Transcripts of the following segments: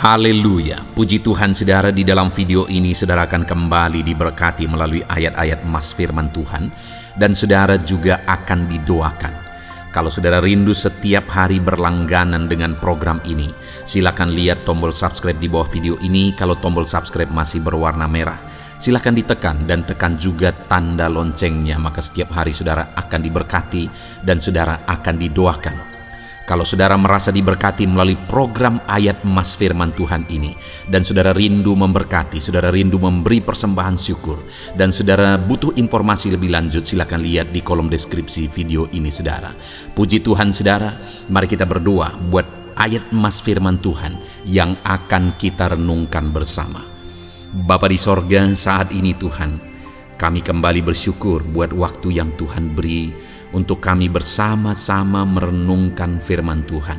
Haleluya, puji Tuhan saudara. Di dalam video ini saudara akan kembali diberkati melalui ayat-ayat emas firman Tuhan, dan saudara juga akan didoakan. Kalau saudara rindu setiap hari berlangganan dengan program ini, silakan lihat tombol subscribe di bawah video ini. Kalau tombol subscribe masih berwarna merah, silakan ditekan dan tekan juga tanda loncengnya, maka setiap hari saudara akan diberkati dan saudara akan didoakan. Kalau saudara merasa diberkati melalui program ayat emas firman Tuhan ini, dan saudara rindu memberkati, saudara rindu memberi persembahan syukur, dan saudara butuh informasi lebih lanjut, silakan lihat di kolom deskripsi video ini saudara. Puji Tuhan saudara, mari kita berdoa buat ayat emas firman Tuhan yang akan kita renungkan bersama. Bapa di sorga, saat ini Tuhan, kami kembali bersyukur buat waktu yang Tuhan beri untuk kami bersama-sama merenungkan firman Tuhan.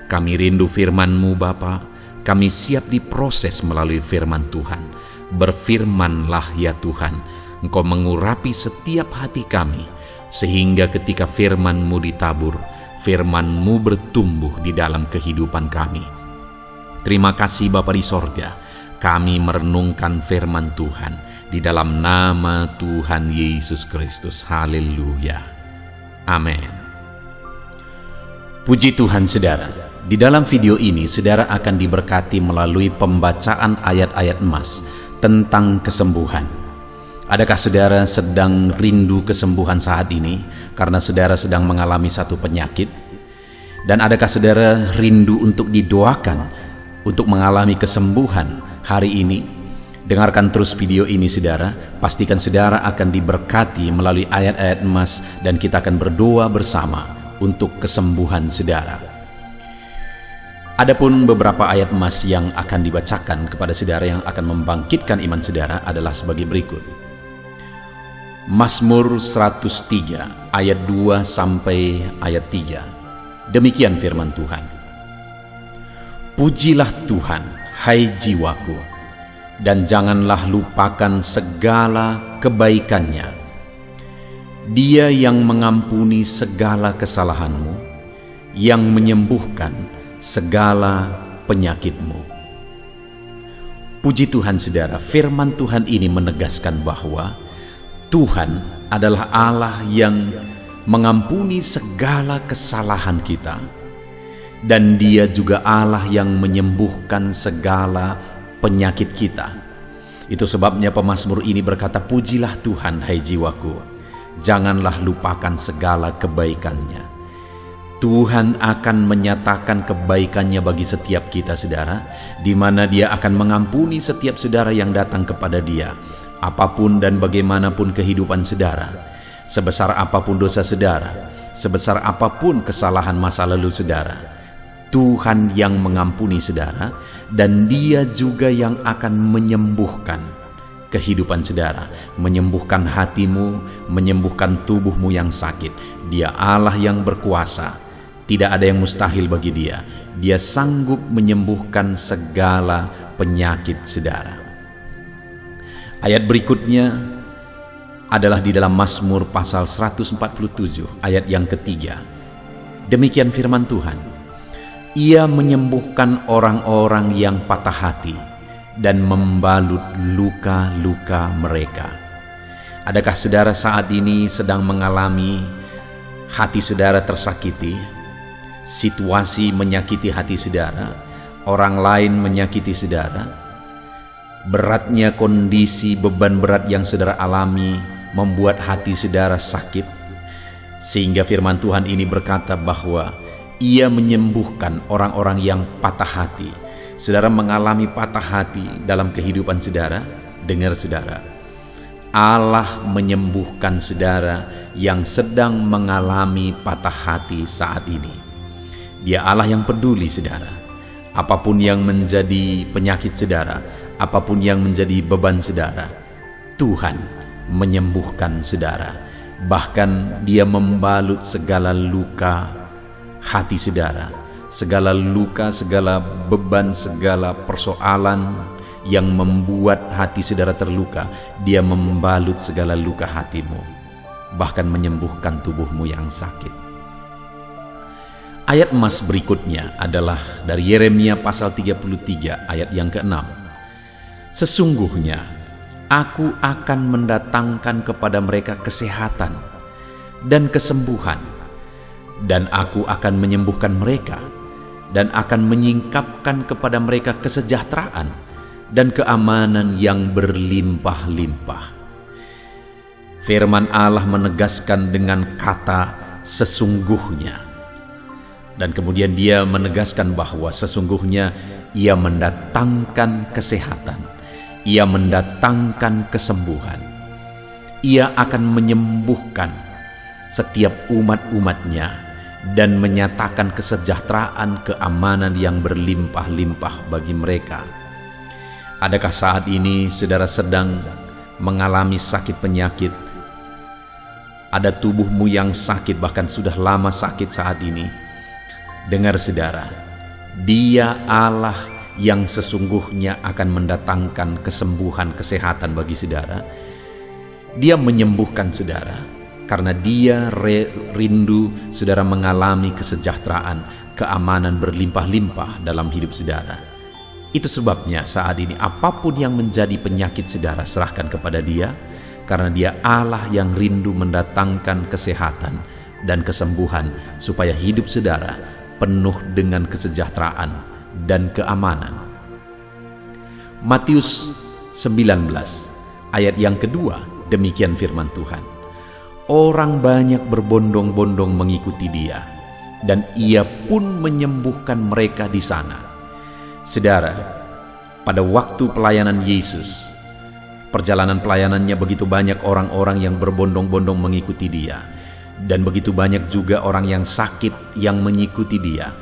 Kami rindu firman-Mu Bapa, kami siap diproses melalui firman Tuhan. Berfirmanlah ya Tuhan, Engkau mengurapi setiap hati kami, sehingga ketika firman-Mu ditabur, firman-Mu bertumbuh di dalam kehidupan kami. Terima kasih Bapa di sorga, kami merenungkan firman Tuhan di dalam nama Tuhan Yesus Kristus. Haleluya. Amin. Puji Tuhan saudara, di dalam video ini saudara akan diberkati melalui pembacaan ayat-ayat emas tentang kesembuhan. Adakah saudara sedang rindu kesembuhan saat ini karena saudara sedang mengalami satu penyakit? Dan adakah saudara rindu untuk didoakan untuk mengalami kesembuhan hari ini? Dengarkan terus video ini saudara, pastikan saudara akan diberkati melalui ayat-ayat emas, dan kita akan berdoa bersama untuk kesembuhan saudara. Adapun beberapa ayat emas yang akan dibacakan kepada saudara yang akan membangkitkan iman saudara adalah sebagai berikut. Mazmur 103 ayat 2 sampai ayat 3. Demikian firman Tuhan. Pujilah Tuhan, hai jiwaku, dan janganlah lupakan segala kebaikannya. Dia yang mengampuni segala kesalahanmu, yang menyembuhkan segala penyakitmu. Puji Tuhan saudara, firman Tuhan ini menegaskan bahwa Tuhan adalah Allah yang mengampuni segala kesalahan kita, dan Dia juga Allah yang menyembuhkan segala penyakit kita. Itu sebabnya pemazmur ini berkata, pujilah Tuhan hai jiwaku, janganlah lupakan segala kebaikannya. Tuhan akan menyatakan kebaikannya bagi setiap kita saudara, di mana Dia akan mengampuni setiap saudara yang datang kepada Dia, apapun dan bagaimanapun kehidupan saudara, sebesar apapun dosa saudara, sebesar apapun kesalahan masa lalu saudara. Tuhan yang mengampuni saudara, dan Dia juga yang akan menyembuhkan kehidupan saudara, menyembuhkan hatimu, menyembuhkan tubuhmu yang sakit. Dia Allah yang berkuasa, tidak ada yang mustahil bagi Dia. Dia sanggup menyembuhkan segala penyakit saudara. Ayat berikutnya adalah di dalam Mazmur pasal 147 ayat yang ketiga. Demikian firman Tuhan. Ia menyembuhkan orang-orang yang patah hati dan membalut luka-luka mereka. Adakah saudara saat ini sedang mengalami hati saudara tersakiti, situasi menyakiti hati saudara, orang lain menyakiti saudara? Beratnya kondisi beban berat yang saudara alami membuat hati saudara sakit, sehingga firman Tuhan ini berkata bahwa Ia menyembuhkan orang-orang yang patah hati. Saudara mengalami patah hati dalam kehidupan saudara? Dengar saudara, Allah menyembuhkan saudara yang sedang mengalami patah hati saat ini. Dia Allah yang peduli saudara. Apapun yang menjadi penyakit saudara, apapun yang menjadi beban saudara, Tuhan menyembuhkan saudara. Bahkan Dia membalut segala luka hati saudara, segala luka, segala beban, segala persoalan yang membuat hati saudara terluka. Dia membalut segala luka hatimu, bahkan menyembuhkan tubuhmu yang sakit. Ayat emas berikutnya adalah dari Yeremia pasal 33 ayat yang ke-6. Sesungguhnya aku akan mendatangkan kepada mereka kesehatan dan kesembuhan, dan aku akan menyembuhkan mereka, dan akan menyingkapkan kepada mereka kesejahteraan dan keamanan yang berlimpah-limpah. Firman Allah menegaskan dengan kata sesungguhnya. Dan kemudian dia menegaskan bahwa sesungguhnya ia mendatangkan kesehatan, ia mendatangkan kesembuhan, ia akan menyembuhkan setiap umat-umatnya dan menyatakan kesejahteraan, keamanan yang berlimpah-limpah bagi mereka. Adakah saat ini saudara sedang mengalami sakit penyakit? Ada tubuhmu yang sakit, bahkan sudah lama sakit saat ini. Dengar saudara, Dia Allah yang sesungguhnya akan mendatangkan kesembuhan, kesehatan bagi saudara. Dia menyembuhkan saudara karena Dia rindu saudara mengalami kesejahteraan, keamanan berlimpah-limpah dalam hidup saudara. Itu sebabnya saat ini apapun yang menjadi penyakit saudara, serahkan kepada Dia, karena Dia Allah yang rindu mendatangkan kesehatan dan kesembuhan supaya hidup saudara penuh dengan kesejahteraan dan keamanan. Matius 19 ayat yang kedua, demikian firman Tuhan. Orang banyak berbondong-bondong mengikuti Dia, dan Ia pun menyembuhkan mereka di sana. Saudara, pada waktu pelayanan Yesus, perjalanan pelayanannya begitu banyak orang-orang yang berbondong-bondong mengikuti Dia, dan begitu banyak juga orang yang sakit yang mengikuti Dia.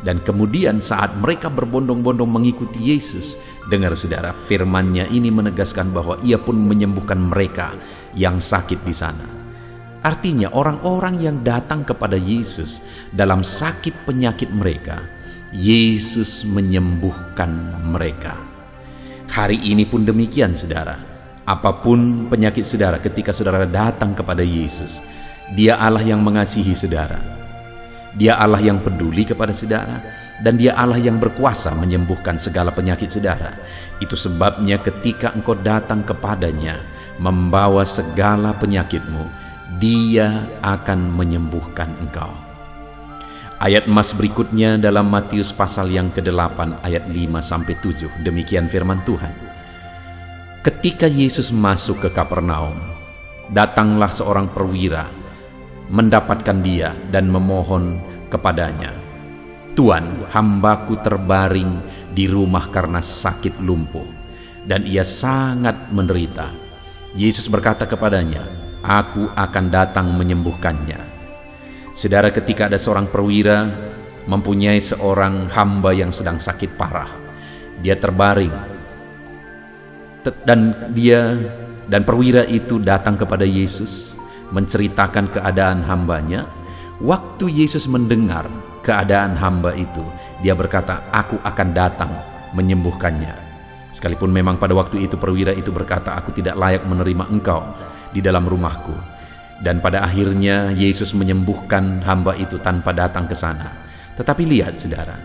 Dan kemudian saat mereka berbondong-bondong mengikuti Yesus, dengar saudara, firman-Nya ini menegaskan bahwa Ia pun menyembuhkan mereka yang sakit di sana. Artinya orang-orang yang datang kepada Yesus dalam sakit penyakit mereka, Yesus menyembuhkan mereka. Hari ini pun demikian saudara. Apapun penyakit saudara, ketika saudara datang kepada Yesus, Dia Allah yang mengasihi saudara. Dia Allah yang peduli kepada saudara, dan Dia Allah yang berkuasa menyembuhkan segala penyakit saudara. Itu sebabnya ketika engkau datang kepadanya membawa segala penyakitmu, Dia akan menyembuhkan engkau. Ayat emas berikutnya dalam Matius pasal yang ke-8 ayat 5-7. Demikian firman Tuhan. Ketika Yesus masuk ke Kapernaum, datanglah seorang perwira mendapatkan Dia dan memohon kepadanya, "Tuan, hambaku terbaring di rumah karena sakit lumpuh, dan ia sangat menderita." Yesus berkata kepadanya, "Aku akan datang menyembuhkannya." Saudara, ketika ada seorang perwira mempunyai seorang hamba yang sedang sakit parah, dia terbaring, dan perwira itu datang kepada Yesus menceritakan keadaan hambanya. Waktu Yesus mendengar keadaan hamba itu, Dia berkata, "Aku akan datang menyembuhkannya." Sekalipun memang pada waktu itu perwira itu berkata, "Aku tidak layak menerima engkau di dalam rumahku." Dan pada akhirnya Yesus menyembuhkan hamba itu tanpa datang ke sana. Tetapi lihat saudara,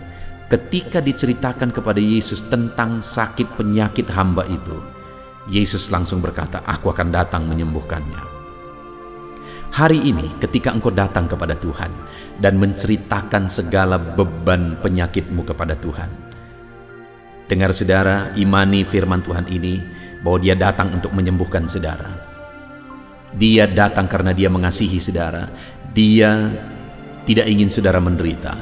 ketika diceritakan kepada Yesus tentang sakit penyakit hamba itu, Yesus langsung berkata, "Aku akan datang menyembuhkannya." Hari ini ketika engkau datang kepada Tuhan dan menceritakan segala beban penyakitmu kepada Tuhan, dengar saudara, imani firman Tuhan ini bahwa Dia datang untuk menyembuhkan saudara. Dia datang karena Dia mengasihi saudara. Dia tidak ingin saudara menderita.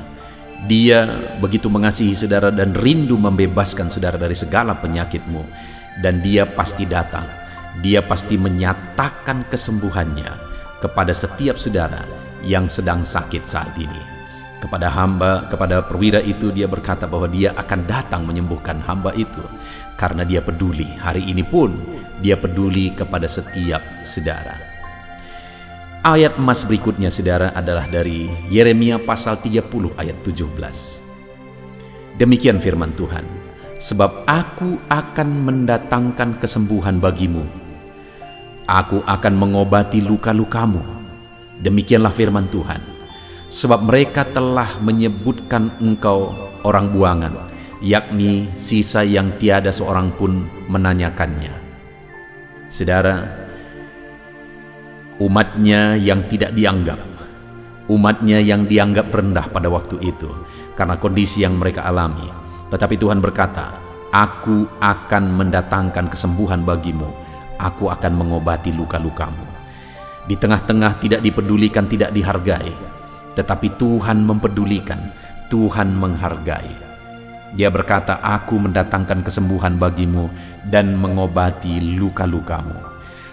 Dia begitu mengasihi saudara dan rindu membebaskan saudara dari segala penyakitmu. Dan Dia pasti datang. Dia pasti menyatakan kesembuhannya kepada setiap saudara yang sedang sakit saat ini. Kepada perwira itu Dia berkata bahwa Dia akan datang menyembuhkan hamba itu, karena Dia peduli. Hari ini pun Dia peduli kepada setiap saudara. Ayat emas berikutnya saudara adalah dari Yeremia pasal 30 ayat 17. Demikian firman Tuhan, "Sebab aku akan mendatangkan kesembuhan bagimu. Aku akan mengobati luka-lukamu." Demikianlah firman Tuhan. sebab mereka telah menyebutkan engkau orang buangan, yakni sisa yang tiada seorang pun menanyakannya. Saudara, umatnya yang tidak dianggap, umatnya yang dianggap rendah pada waktu itu karena kondisi yang mereka alami. Tetapi Tuhan berkata, Aku akan mendatangkan kesembuhan bagimu, Aku akan mengobati luka-lukamu. Di tengah-tengah tidak dipedulikan, tidak dihargai, tetapi Tuhan mempedulikan, Tuhan menghargai. Dia berkata, Aku mendatangkan kesembuhan bagimu dan mengobati luka-lukamu.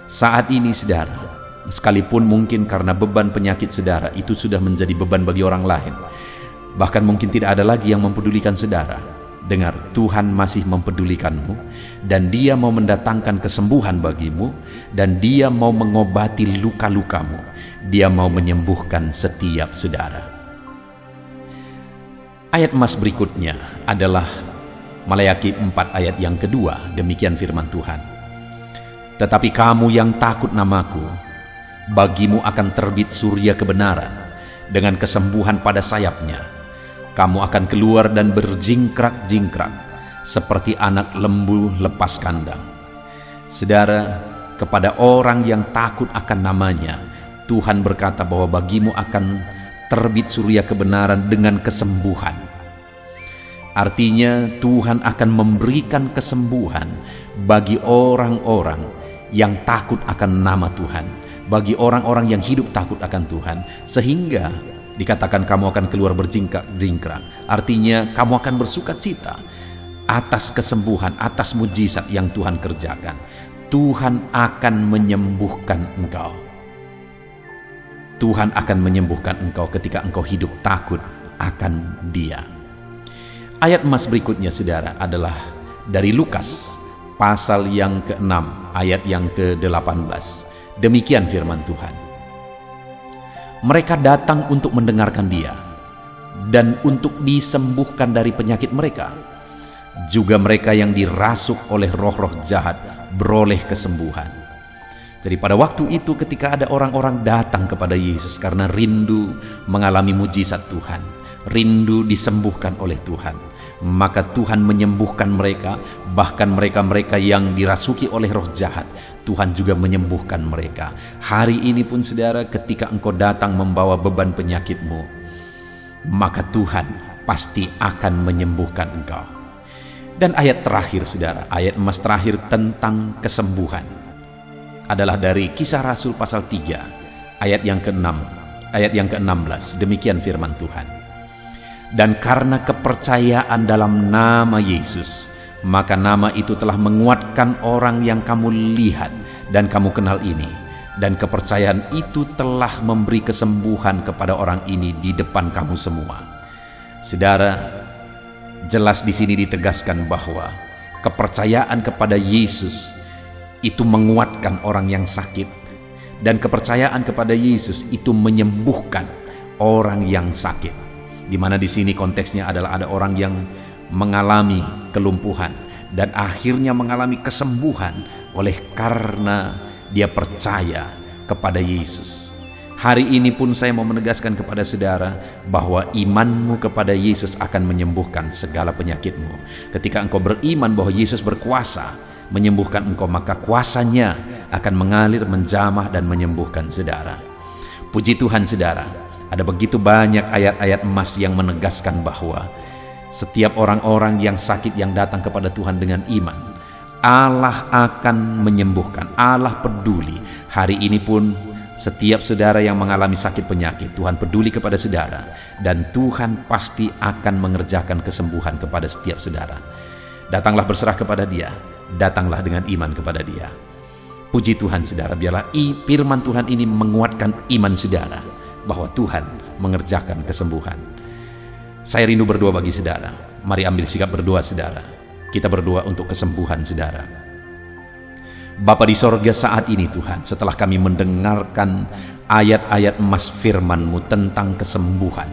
Saat ini saudara, sekalipun mungkin karena beban penyakit saudara itu sudah menjadi beban bagi orang lain, bahkan mungkin tidak ada lagi yang mempedulikan saudara, dengar, Tuhan masih mempedulikanmu dan Dia mau mendatangkan kesembuhan bagimu dan Dia mau mengobati luka-lukamu. Dia mau menyembuhkan setiap saudara. Ayat emas berikutnya adalah Maleakhi 4 ayat yang kedua. Demikian firman Tuhan. Tetapi kamu yang takut namaku, bagimu akan terbit surya kebenaran dengan kesembuhan pada sayapnya. Kamu akan keluar dan berjingkrak-jingkrak seperti anak lembu lepas kandang. Saudara, kepada orang yang takut akan namanya, Tuhan berkata bahwa bagimu akan terbit surya kebenaran dengan kesembuhan. Artinya Tuhan akan memberikan kesembuhan bagi orang-orang yang takut akan nama Tuhan, bagi orang-orang yang hidup takut akan Tuhan, sehingga dikatakan kamu akan keluar berjingkrak-jingkrak. Artinya kamu akan bersuka cita atas kesembuhan, atas mujizat yang Tuhan kerjakan. Tuhan akan menyembuhkan engkau. Tuhan akan menyembuhkan engkau ketika engkau hidup takut akan Dia. Ayat emas berikutnya saudara adalah dari Lukas pasal yang ke-6 ayat yang ke-18. Demikian firman Tuhan. Mereka datang untuk mendengarkan Dia dan untuk disembuhkan dari penyakit mereka. Juga mereka yang dirasuk oleh roh-roh jahat beroleh kesembuhan. Jadi pada waktu itu ketika ada orang-orang datang kepada Yesus karena rindu mengalami mujizat Tuhan, rindu disembuhkan oleh Tuhan, maka Tuhan menyembuhkan mereka. Bahkan mereka-mereka yang dirasuki oleh roh jahat, Tuhan juga menyembuhkan mereka. Hari ini pun saudara, ketika engkau datang membawa beban penyakitmu, maka Tuhan pasti akan menyembuhkan engkau. Dan ayat terakhir saudara, ayat emas terakhir tentang kesembuhan adalah dari Kisah Rasul pasal 3 ayat yang ke-6, ayat yang ke-16. Demikian firman Tuhan. Dan karena kepercayaan dalam nama Yesus, maka nama itu telah menguatkan orang yang kamu lihat dan kamu kenal ini. Dan kepercayaan itu telah memberi kesembuhan kepada orang ini di depan kamu semua. Saudara, jelas di sini ditegaskan bahwa kepercayaan kepada Yesus itu menguatkan orang yang sakit, dan kepercayaan kepada Yesus itu menyembuhkan orang yang sakit. Di mana di sini konteksnya adalah ada orang yang mengalami kelumpuhan dan akhirnya mengalami kesembuhan oleh karena dia percaya kepada Yesus. Hari ini pun saya mau menegaskan kepada saudara bahwa imanmu kepada Yesus akan menyembuhkan segala penyakitmu. Ketika engkau beriman bahwa Yesus berkuasa menyembuhkan engkau, maka kuasanya akan mengalir, menjamah dan menyembuhkan saudara. Puji Tuhan saudara, ada begitu banyak ayat-ayat emas yang menegaskan bahwa setiap orang-orang yang sakit yang datang kepada Tuhan dengan iman, Allah akan menyembuhkan. Allah peduli. Hari ini pun setiap saudara yang mengalami sakit penyakit, Tuhan peduli kepada saudara, dan Tuhan pasti akan mengerjakan kesembuhan kepada setiap saudara. Datanglah berserah kepada Dia, datanglah dengan iman kepada Dia. Puji Tuhan saudara, biarlah firman Tuhan ini menguatkan iman saudara bahwa Tuhan mengerjakan kesembuhan. Saya rindu berdoa bagi saudara. Mari ambil sikap berdoa saudara. Kita berdoa untuk kesembuhan saudara. Bapa di sorga, saat ini Tuhan, setelah kami mendengarkan ayat-ayat emas firman-Mu tentang kesembuhan,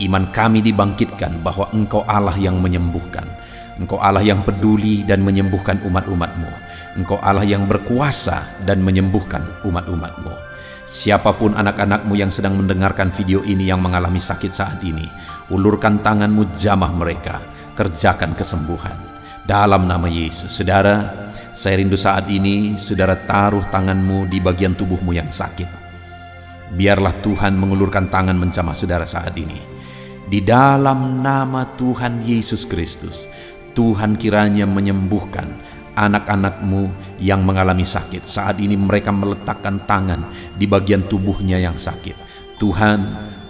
iman kami dibangkitkan bahwa Engkau Allah yang menyembuhkan. Engkau Allah yang peduli dan menyembuhkan umat-umat-Mu. Engkau Allah yang berkuasa dan menyembuhkan umat-umat-Mu. Siapapun anak-anakmu yang sedang mendengarkan video ini yang mengalami sakit saat ini, ulurkan tanganmu, jamah mereka, kerjakan kesembuhan. Dalam nama Yesus, saudara, saya rindu saat ini, saudara taruh tanganmu di bagian tubuhmu yang sakit. Biarlah Tuhan mengulurkan tangan menjamah saudara saat ini. Di dalam nama Tuhan Yesus Kristus, Tuhan kiranya menyembuhkan anak-anakmu yang mengalami sakit. Saat ini mereka meletakkan tangan di bagian tubuhnya yang sakit. Tuhan,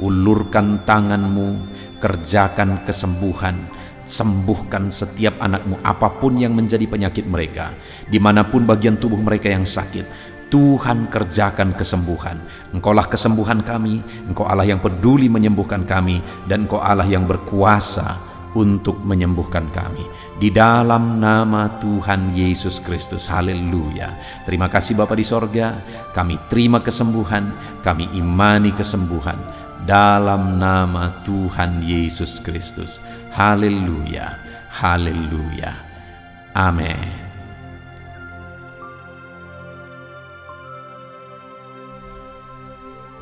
ulurkan tanganmu, kerjakan kesembuhan, sembuhkan setiap anakmu apapun yang menjadi penyakit mereka, dimanapun bagian tubuh mereka yang sakit. Tuhan, kerjakan kesembuhan. Engkaulah kesembuhan kami, Engkau Allah yang peduli menyembuhkan kami, dan Engkau Allah yang berkuasa untuk menyembuhkan kami. Di dalam nama Tuhan Yesus Kristus. Haleluya. Terima kasih Bapa di sorga. Kami terima kesembuhan, kami imani kesembuhan dalam nama Tuhan Yesus Kristus. Haleluya. Haleluya. Amin.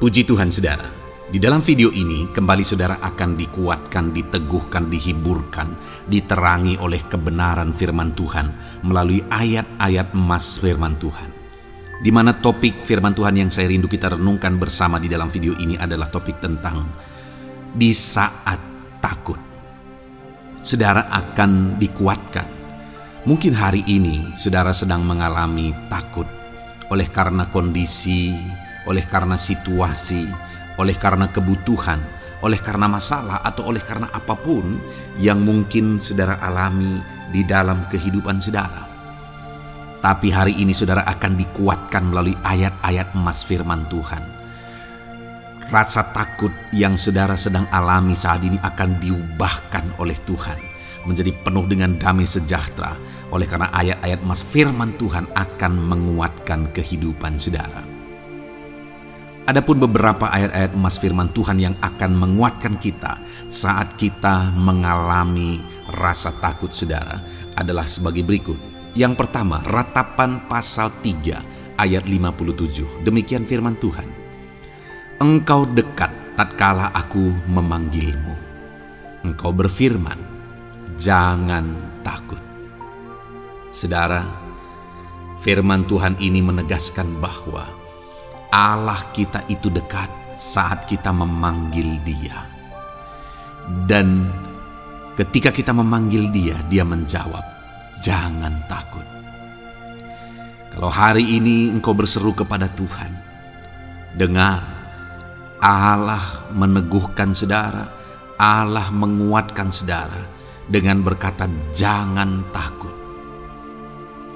Puji Tuhan, saudara. Di dalam video ini, kembali saudara akan dikuatkan, diteguhkan, dihiburkan, diterangi oleh kebenaran firman Tuhan melalui ayat-ayat emas firman Tuhan. Di mana topik firman Tuhan yang saya rindu kita renungkan bersama di dalam video ini adalah topik tentang di saat takut. Saudara akan dikuatkan. Mungkin hari ini saudara sedang mengalami takut oleh karena kondisi, oleh karena situasi, oleh karena kebutuhan, oleh karena masalah, atau oleh karena apapun yang mungkin saudara alami di dalam kehidupan saudara. Tapi hari ini saudara akan dikuatkan melalui ayat-ayat emas firman Tuhan. Rasa takut yang saudara sedang alami saat ini akan diubahkan oleh Tuhan menjadi penuh dengan damai sejahtera, oleh karena ayat-ayat emas firman Tuhan akan menguatkan kehidupan saudara. Adapun beberapa ayat-ayat emas firman Tuhan yang akan menguatkan kita saat kita mengalami rasa takut saudara adalah sebagai berikut. Yang pertama, Ratapan pasal 3 ayat 57. Demikian firman Tuhan. Engkau dekat tatkala aku memanggilmu. Engkau berfirman, jangan takut. Saudara, firman Tuhan ini menegaskan bahwa Allah kita itu dekat saat kita memanggil Dia. Dan ketika kita memanggil Dia, Dia menjawab, jangan takut. Kalau hari ini engkau berseru kepada Tuhan, dengar, Allah meneguhkan saudara, Allah menguatkan saudara dengan berkata, jangan takut.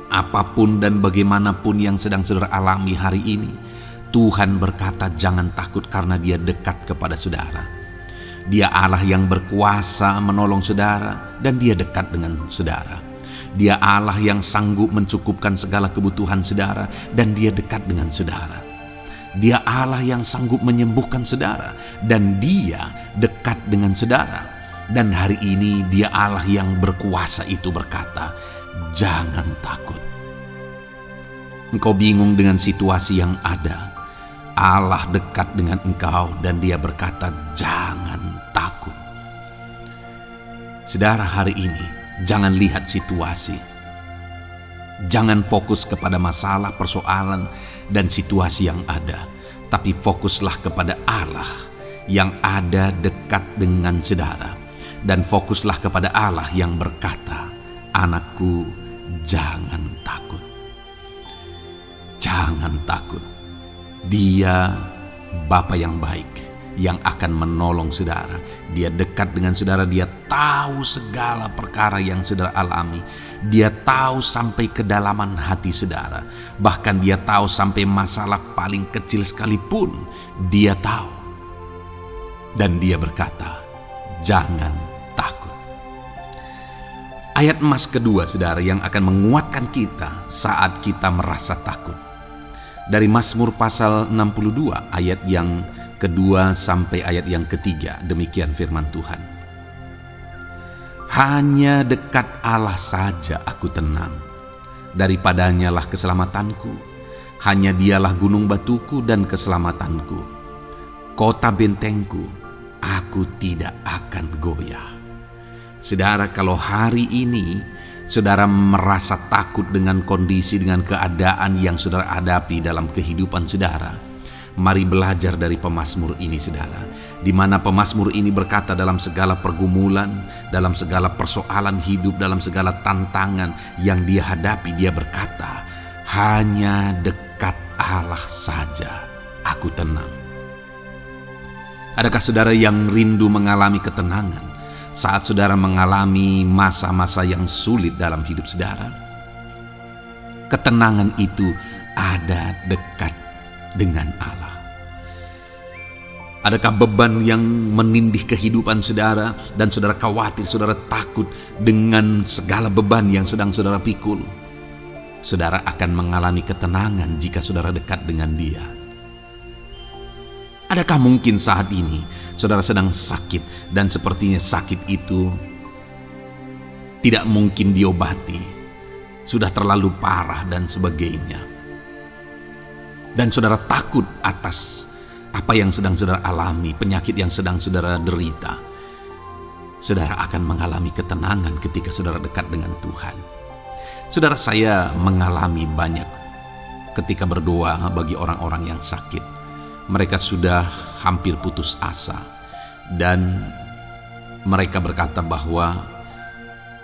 Apapun dan bagaimanapun yang sedang saudara alami hari ini, Tuhan berkata jangan takut karena Dia dekat kepada saudara. Dia Allah yang berkuasa menolong saudara dan Dia dekat dengan saudara. Dia Allah yang sanggup mencukupkan segala kebutuhan saudara dan Dia dekat dengan saudara. Dia Allah yang sanggup menyembuhkan saudara dan Dia dekat dengan saudara. Dan hari ini Dia Allah yang berkuasa itu berkata, jangan takut. Engkau bingung dengan situasi yang ada, Allah dekat dengan engkau dan Dia berkata, jangan takut. Saudara, hari ini jangan lihat situasi. Jangan fokus kepada masalah, persoalan, dan situasi yang ada. Tapi fokuslah kepada Allah yang ada dekat dengan saudara. Dan fokuslah kepada Allah yang berkata, anakku, jangan takut. Jangan takut. Dia Bapa yang baik yang akan menolong saudara. Dia dekat dengan saudara. Dia tahu segala perkara yang saudara alami. Dia tahu sampai kedalaman hati saudara. Bahkan Dia tahu sampai masalah paling kecil sekalipun Dia tahu. Dan Dia berkata, jangan takut. Ayat emas kedua saudara yang akan menguatkan kita saat kita merasa takut. Dari Mazmur pasal 62 ayat yang kedua sampai ayat yang ketiga. Demikian firman Tuhan. Hanya dekat Allah saja aku tenang. Daripadanya lah keselamatanku. Hanya dialah gunung batuku dan keselamatanku, kota bentengku, aku tidak akan goyah. Saudara, kalau hari ini saudara merasa takut dengan kondisi, dengan keadaan yang saudara hadapi dalam kehidupan saudara, mari belajar dari pemazmur ini, saudara, di mana pemazmur ini berkata dalam segala pergumulan, dalam segala persoalan hidup, dalam segala tantangan yang dia hadapi, dia berkata, hanya dekat Allah saja aku tenang. Adakah saudara yang rindu mengalami ketenangan saat saudara mengalami masa-masa yang sulit dalam hidup saudara? Ketenangan itu ada dekat dengan Allah. Adakah beban yang menindih kehidupan saudara dan saudara khawatir, saudara takut dengan segala beban yang sedang saudara pikul? Saudara akan mengalami ketenangan jika saudara dekat dengan Dia. Adakah mungkin saat ini saudara sedang sakit dan sepertinya sakit itu tidak mungkin diobati, sudah terlalu parah dan sebagainya, dan saudara takut atas apa yang sedang saudara alami, penyakit yang sedang saudara derita? Saudara akan mengalami ketenangan ketika saudara dekat dengan Tuhan. Saudara, saya mengalami banyak ketika berdoa bagi orang-orang yang sakit. Mereka sudah hampir putus asa dan mereka berkata bahwa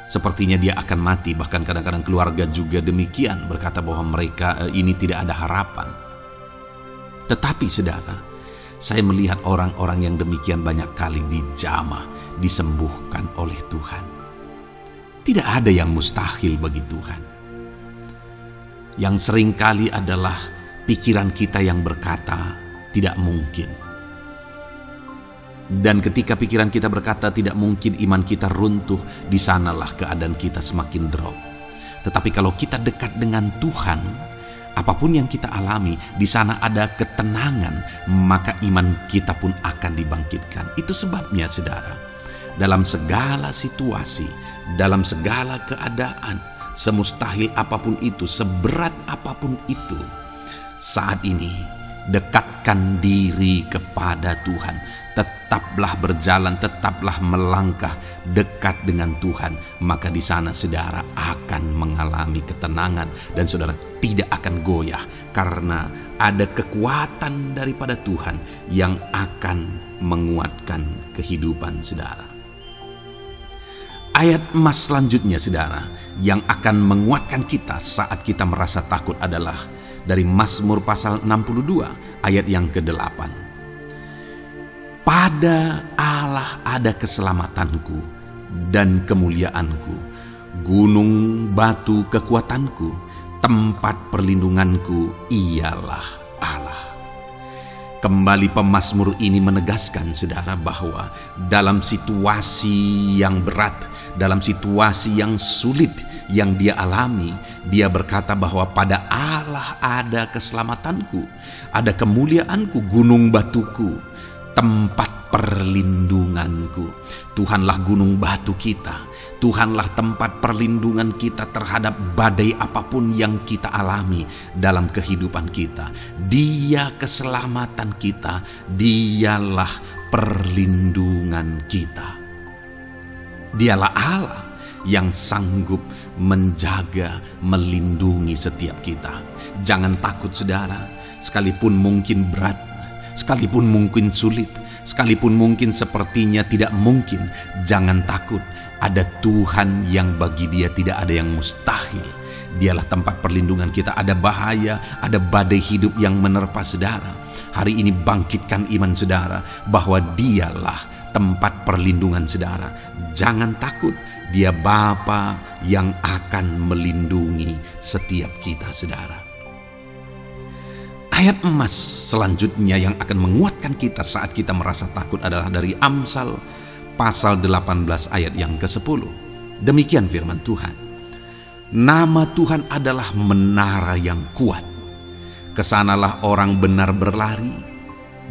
sepertinya dia akan mati. Bahkan kadang-kadang keluarga juga demikian, berkata bahwa mereka ini tidak ada harapan. Tetapi saudara, saya melihat orang-orang yang demikian banyak kali dijamah, disembuhkan oleh Tuhan. Tidak ada yang mustahil bagi Tuhan. Yang seringkali adalah pikiran kita yang berkata tidak mungkin. Dan ketika pikiran kita berkata tidak mungkin, iman kita runtuh, di sanalah keadaan kita semakin drop. Tetapi kalau kita dekat dengan Tuhan, apapun yang kita alami, di sana ada ketenangan, maka iman kita pun akan dibangkitkan. Itu sebabnya saudara, dalam segala situasi, dalam segala keadaan, semustahil apapun itu, seberat apapun itu, saat ini dekatkan diri kepada Tuhan. Tetaplah berjalan, tetaplah melangkah dekat dengan Tuhan. Maka di sana saudara akan mengalami ketenangan dan saudara tidak akan goyah, karena ada kekuatan daripada Tuhan yang akan menguatkan kehidupan saudara. Ayat emas selanjutnya saudara yang akan menguatkan kita saat kita merasa takut adalah dari Mazmur pasal 62 ayat yang ke-8. Pada Allah ada keselamatanku dan kemuliaanku, gunung batu kekuatanku, tempat perlindunganku ialah Allah. Kembali pemazmur ini menegaskan saudara bahwa dalam situasi yang berat, dalam situasi yang sulit yang dia alami, dia berkata bahwa pada Allah ada keselamatanku, ada kemuliaanku, gunung batuku, tempat perlindunganku. Tuhanlah gunung batu kita, Tuhanlah tempat perlindungan kita terhadap badai apapun yang kita alami dalam kehidupan kita. Dia keselamatan kita, dialah perlindungan kita. Dialah Allah yang sanggup menjaga, melindungi setiap kita. Jangan takut saudara, sekalipun mungkin berat, sekalipun mungkin sulit, sekalipun mungkin sepertinya tidak mungkin, jangan takut. Ada Tuhan yang bagi Dia tidak ada yang mustahil. Dialah tempat perlindungan kita. Ada bahaya, ada badai hidup yang menerpa saudara. Hari ini bangkitkan iman saudara bahwa Dialah tempat perlindungan saudara. Jangan takut, Dia Bapa yang akan melindungi setiap kita saudara. Ayat emas selanjutnya yang akan menguatkan kita saat kita merasa takut adalah dari Amsal pasal 18 ayat yang ke-10. Demikian firman Tuhan. Nama Tuhan adalah menara yang kuat. Kesanalah orang benar berlari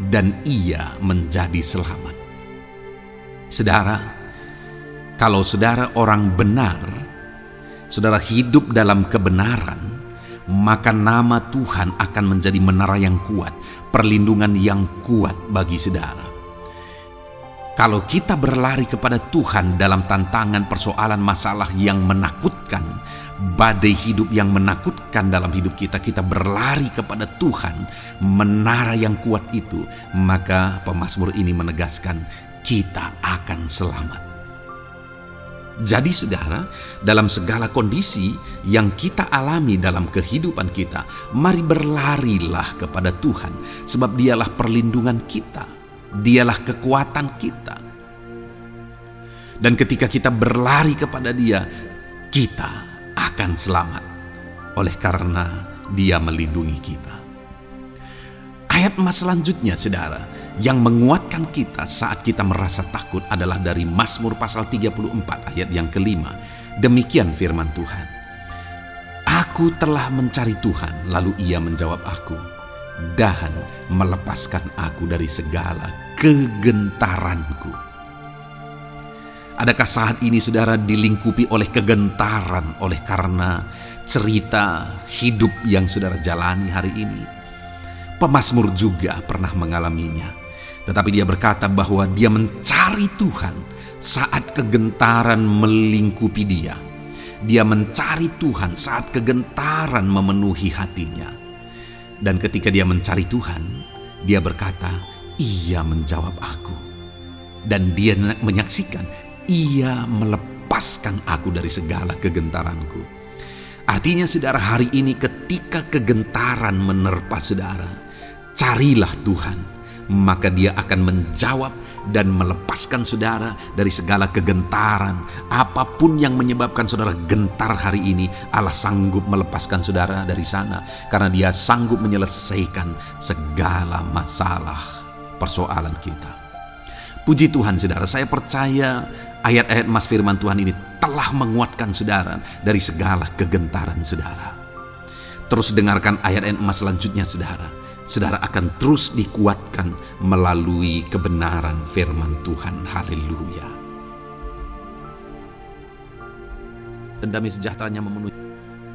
dan ia menjadi selamat. Saudara, kalau saudara orang benar, saudara hidup dalam kebenaran, maka nama Tuhan akan menjadi menara yang kuat, perlindungan yang kuat bagi saudara. Kalau kita berlari kepada Tuhan dalam tantangan, persoalan, masalah yang menakutkan, badai hidup yang menakutkan dalam hidup kita, kita berlari kepada Tuhan, menara yang kuat itu, maka pemazmur ini menegaskan kita akan selamat. Jadi saudara, dalam segala kondisi yang kita alami dalam kehidupan kita, mari berlarilah kepada Tuhan, sebab Dialah perlindungan kita. Dialah kekuatan kita. Dan ketika kita berlari kepada Dia, kita akan selamat. Oleh karena Dia melindungi kita. Ayat emas selanjutnya saudara, yang menguatkan kita saat kita merasa takut adalah dari Mazmur pasal 34 ayat yang kelima. Demikian firman Tuhan. Aku telah mencari Tuhan, lalu Ia menjawab aku dan melepaskan aku dari segala kegentaranku. Adakah saat ini saudara dilingkupi oleh kegentaran oleh karena cerita hidup yang saudara jalani hari ini? Pemazmur juga pernah mengalaminya. Tetapi dia berkata bahwa dia mencari Tuhan saat kegentaran melingkupi dia. Dia mencari Tuhan saat kegentaran memenuhi hatinya. Dan ketika dia mencari Tuhan, dia berkata, Ia menjawab aku. Dan dia menyaksikan, Ia melepaskan aku dari segala kegentaranku. Artinya saudara, hari ini ketika kegentaran menerpa saudara, carilah Tuhan, maka Dia akan menjawab dan melepaskan saudara dari segala kegentaran. Apapun yang menyebabkan saudara gentar hari ini, Allah sanggup melepaskan saudara dari sana, karena Dia sanggup menyelesaikan segala masalah persoalan kita. Puji Tuhan saudara, saya percaya ayat-ayat emas firman Tuhan ini telah menguatkan saudara dari segala kegentaran saudara. Terus dengarkan ayat-ayat emas selanjutnya saudara. Saudara akan terus dikuatkan melalui kebenaran firman Tuhan. Haleluya. Dan damai sejahteranya memenuhi.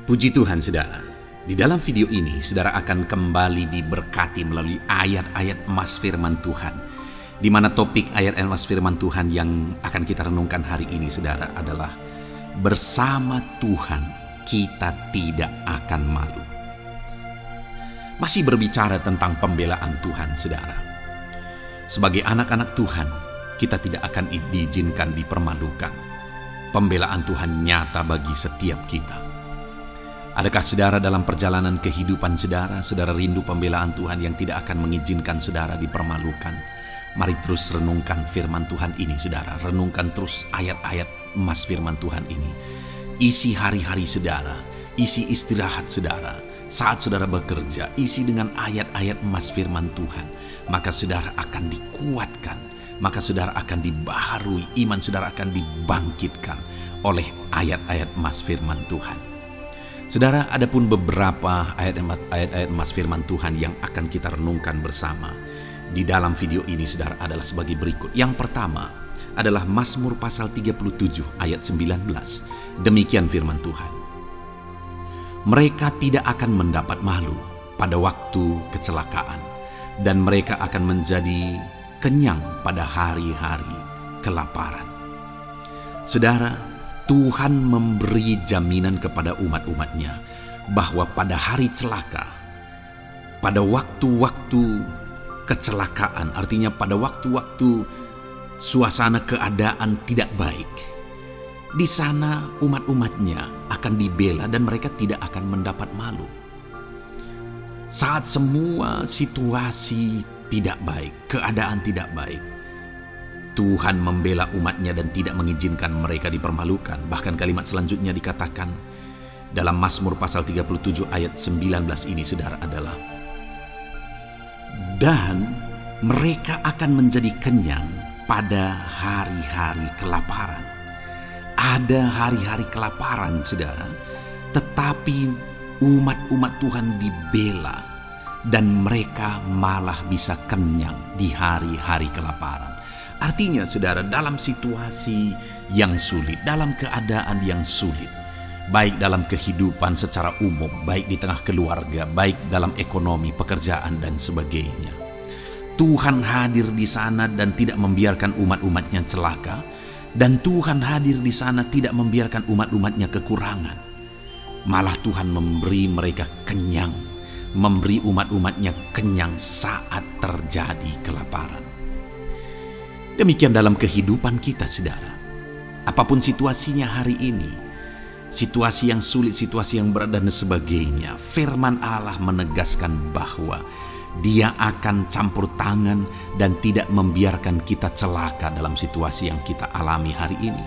Puji Tuhan saudara. Di dalam video ini saudara akan kembali diberkati melalui ayat-ayat emas firman Tuhan. Di mana topik ayat emas firman Tuhan yang akan kita renungkan hari ini saudara adalah bersama Tuhan kita tidak akan malu. Masih berbicara tentang pembelaan Tuhan saudara. Sebagai anak-anak Tuhan, kita tidak akan diizinkan dipermalukan. Pembelaan Tuhan nyata bagi setiap kita. Adakah saudara dalam perjalanan kehidupan saudara rindu pembelaan Tuhan yang tidak akan mengizinkan saudara dipermalukan? Mari terus renungkan firman Tuhan ini saudara. Renungkan terus ayat-ayat emas firman Tuhan ini. Isi hari-hari saudara, isi istirahat saudara. Saat saudara bekerja, isi dengan ayat-ayat emas firman Tuhan. Maka saudara akan dikuatkan. Maka saudara akan dibaharui. Iman saudara akan dibangkitkan oleh ayat-ayat emas firman Tuhan. Saudara, ada pun beberapa ayat-ayat emas firman Tuhan yang akan kita renungkan bersama di dalam video ini saudara adalah sebagai berikut. Yang pertama adalah Mazmur pasal 37 ayat 19. Demikian firman Tuhan. Mereka tidak akan mendapat malu pada waktu kecelakaan, dan mereka akan menjadi kenyang pada hari-hari kelaparan. Saudara, Tuhan memberi jaminan kepada umat-umatnya bahwa pada hari celaka, pada waktu-waktu kecelakaan, artinya pada waktu-waktu suasana keadaan tidak baik, di sana umat-umatnya akan dibela dan mereka tidak akan mendapat malu. Saat semua situasi tidak baik, keadaan tidak baik, Tuhan membela umatnya dan tidak mengizinkan mereka dipermalukan. Bahkan kalimat selanjutnya dikatakan dalam Mazmur pasal 37 ayat 19 ini saudara adalah, dan mereka akan menjadi kenyang pada hari-hari kelaparan. Ada hari-hari kelaparan saudara, tetapi umat-umat Tuhan dibela dan mereka malah bisa kenyang di hari-hari kelaparan. Artinya saudara, dalam situasi yang sulit, dalam keadaan yang sulit, baik dalam kehidupan secara umum, baik di tengah keluarga, baik dalam ekonomi, pekerjaan, dan sebagainya. Tuhan hadir di sana dan tidak membiarkan umat-umatnya celaka, dan Tuhan hadir di sana tidak membiarkan umat-umatnya kekurangan. Malah Tuhan memberi mereka kenyang, memberi umat-umatnya kenyang saat terjadi kelaparan. Demikian dalam kehidupan kita, saudara. Apapun situasinya hari ini, situasi yang sulit, situasi yang berat, dan sebagainya, firman Allah menegaskan bahwa Dia akan campur tangan dan tidak membiarkan kita celaka dalam situasi yang kita alami hari ini.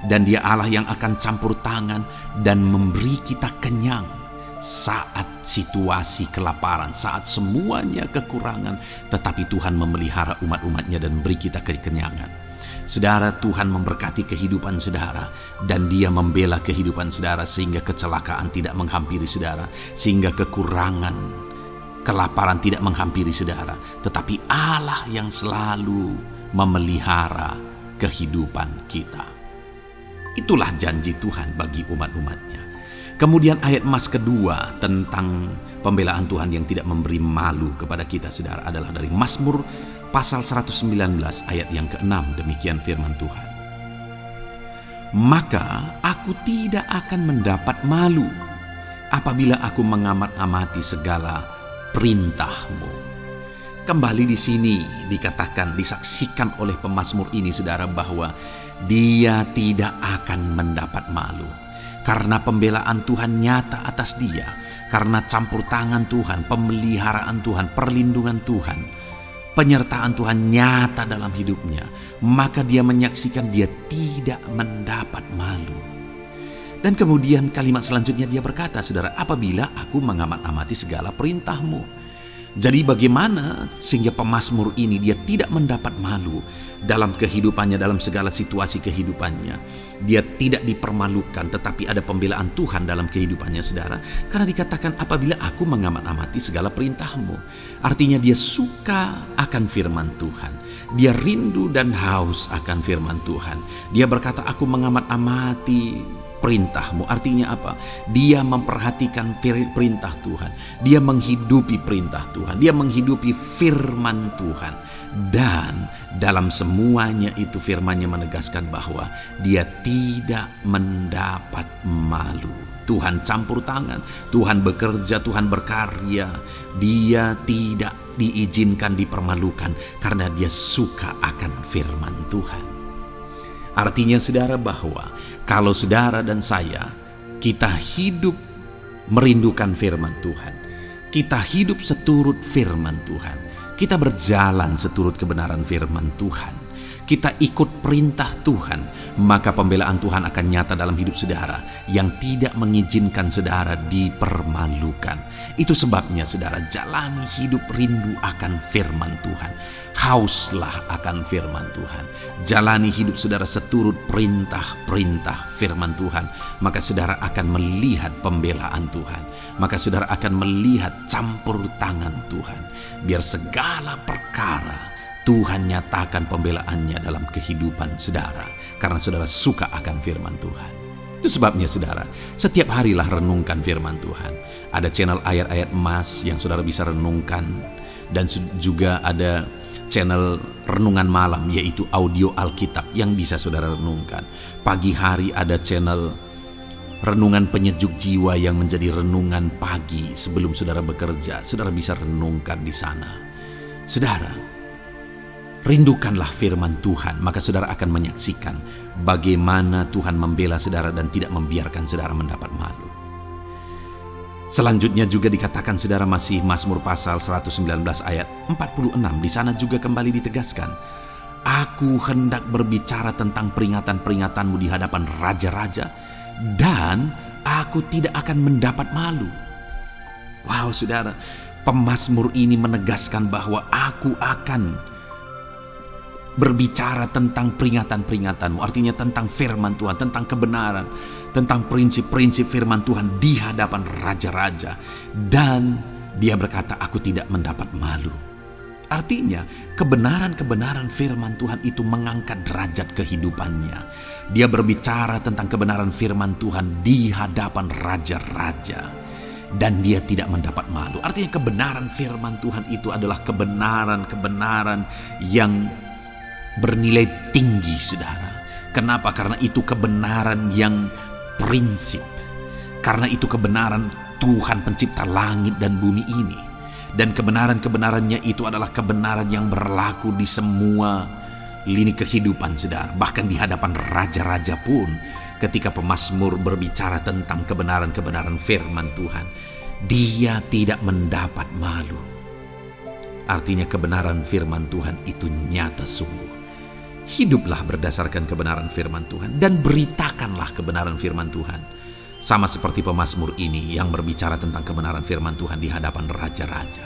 Dan Dia Allah yang akan campur tangan dan memberi kita kenyang saat situasi kelaparan, saat semuanya kekurangan, tetapi Tuhan memelihara umat-umatnya dan beri kita kekenyangan. Saudara, Tuhan memberkati kehidupan saudara, dan Dia membela kehidupan saudara sehingga kecelakaan tidak menghampiri saudara, sehingga kekurangan, kelaparan tidak menghampiri saudara. Tetapi Allah yang selalu memelihara kehidupan kita. Itulah janji Tuhan bagi umat-umatnya. Kemudian ayat emas kedua tentang pembelaan Tuhan yang tidak memberi malu kepada kita, saudara, adalah dari Mazmur pasal 119 ayat yang ke-6. Demikian firman Tuhan. Maka aku tidak akan mendapat malu apabila aku mengamat-amati segala perintah-Mu. Kembali di sini dikatakan, disaksikan oleh pemazmur ini, saudara, bahwa dia tidak akan mendapat malu karena pembelaan Tuhan nyata atas dia, karena campur tangan Tuhan, pemeliharaan Tuhan, perlindungan Tuhan, penyertaan Tuhan nyata dalam hidupnya. Maka dia menyaksikan dia tidak mendapat malu. Dan kemudian kalimat selanjutnya dia berkata, saudara, apabila aku mengamat-amati segala perintah-Mu. Jadi bagaimana sehingga pemazmur ini dia tidak mendapat malu dalam kehidupannya, dalam segala situasi kehidupannya. Dia tidak dipermalukan, tetapi ada pembelaan Tuhan dalam kehidupannya, saudara. Karena dikatakan apabila aku mengamat-amati segala perintah-Mu. Artinya dia suka akan firman Tuhan. Dia rindu dan haus akan firman Tuhan. Dia berkata, aku mengamat-amati perintah-Mu. Artinya apa? Dia memperhatikan perintah Tuhan. Dia menghidupi perintah Tuhan. Dia menghidupi firman Tuhan. Dan dalam semuanya itu firman-Nya menegaskan bahwa dia tidak mendapat malu. Tuhan campur tangan, Tuhan bekerja, Tuhan berkarya. Dia tidak diizinkan dipermalukan karena dia suka akan firman Tuhan. Artinya, saudara, bahwa kalau saudara dan saya, kita hidup merindukan firman Tuhan, kita hidup seturut firman Tuhan, kita berjalan seturut kebenaran firman Tuhan, kita ikut perintah Tuhan, maka pembelaan Tuhan akan nyata dalam hidup saudara yang tidak mengizinkan saudara dipermalukan. Itu sebabnya, saudara, jalani hidup rindu akan firman Tuhan. Hauslah akan firman Tuhan. Jalani hidup saudara seturut perintah-perintah firman Tuhan. Maka saudara akan melihat pembelaan Tuhan. Maka saudara akan melihat campur tangan Tuhan. Biar segala perkara Tuhan nyatakan pembelaannya dalam kehidupan saudara. Karena saudara suka akan firman Tuhan. Itu sebabnya, saudara, setiap harilah renungkan firman Tuhan. Ada channel ayat-ayat emas yang saudara bisa renungkan. Dan juga ada channel renungan malam, yaitu audio Alkitab yang bisa saudara renungkan. Pagi hari ada channel renungan penyejuk jiwa yang menjadi renungan pagi sebelum saudara bekerja. Saudara bisa renungkan di sana. Saudara, rindukanlah firman Tuhan, maka saudara akan menyaksikan bagaimana Tuhan membela saudara dan tidak membiarkan saudara mendapat malu. Selanjutnya juga dikatakan, saudara, masih Mazmur pasal 119 ayat 46. Di sana juga kembali ditegaskan, aku hendak berbicara tentang peringatan-peringatan-Mu di hadapan raja-raja, dan aku tidak akan mendapat malu. Wow, saudara, pemazmur ini menegaskan bahwa aku akan berbicara tentang peringatan-peringatan-Mu, artinya tentang firman Tuhan, tentang kebenaran, tentang prinsip-prinsip firman Tuhan di hadapan raja-raja. Dan dia berkata, aku tidak mendapat malu. Artinya, kebenaran-kebenaran firman Tuhan itu mengangkat derajat kehidupannya. Dia berbicara tentang kebenaran firman Tuhan di hadapan raja-raja. Dan dia tidak mendapat malu. Artinya kebenaran firman Tuhan itu adalah kebenaran-kebenaran yang bernilai tinggi, saudara. Kenapa? Karena itu kebenaran yang prinsip. Karena itu kebenaran Tuhan pencipta langit dan bumi ini. Dan kebenaran-kebenarannya itu adalah kebenaran yang berlaku di semua lini kehidupan, saudara. Bahkan di hadapan raja-raja pun, ketika pemazmur berbicara tentang kebenaran-kebenaran firman Tuhan, dia tidak mendapat malu. Artinya kebenaran firman Tuhan itu nyata sungguh. Hiduplah berdasarkan kebenaran firman Tuhan dan beritakanlah kebenaran firman Tuhan. Sama seperti pemazmur ini yang berbicara tentang kebenaran firman Tuhan di hadapan raja-raja.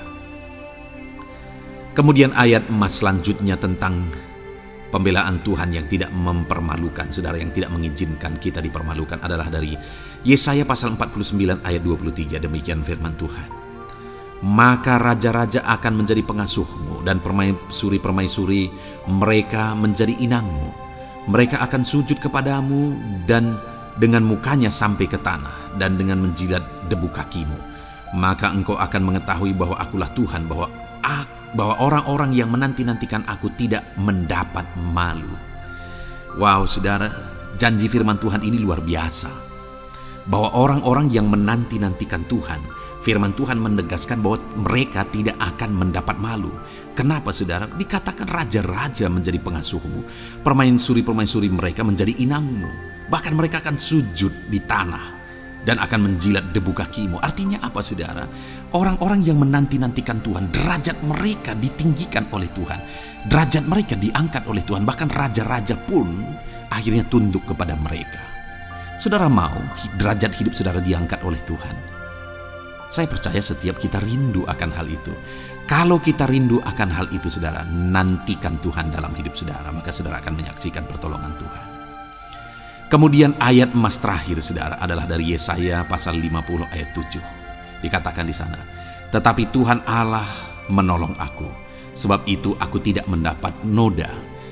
Kemudian ayat emas selanjutnya tentang pembelaan Tuhan yang tidak mempermalukan, saudara, yang tidak mengizinkan kita dipermalukan adalah dari Yesaya pasal 49 ayat 23. Demikian firman Tuhan. Maka raja-raja akan menjadi pengasuhmu dan permaisuri-permaisuri mereka menjadi inangmu. Mereka akan sujud kepadamu dan dengan mukanya sampai ke tanah dan dengan menjilat debu kakimu. Maka engkau akan mengetahui bahwa akulah Tuhan, bahwa orang-orang yang menanti-nantikan aku tidak mendapat malu. Wow, saudara, janji firman Tuhan ini luar biasa. Bahwa orang-orang yang menanti-nantikan Tuhan, firman Tuhan menegaskan bahwa mereka tidak akan mendapat malu. Kenapa, saudara? Dikatakan raja-raja menjadi pengasuhmu, permaisuri-permaisuri mereka menjadi inangmu. Bahkan mereka akan sujud di tanah dan akan menjilat debu kakimu. Artinya apa, saudara? Orang-orang yang menanti-nantikan Tuhan, derajat mereka ditinggikan oleh Tuhan. Derajat mereka diangkat oleh Tuhan. Bahkan raja-raja pun akhirnya tunduk kepada mereka. Saudara mau derajat hidup saudara diangkat oleh Tuhan? Saya percaya setiap kita rindu akan hal itu. Kalau kita rindu akan hal itu, saudara, nantikan Tuhan dalam hidup saudara, maka saudara akan menyaksikan pertolongan Tuhan. Kemudian ayat emas terakhir, saudara, adalah dari Yesaya pasal 50 ayat 7. Dikatakan di sana, tetapi Tuhan Allah menolong aku, sebab itu aku tidak mendapat noda.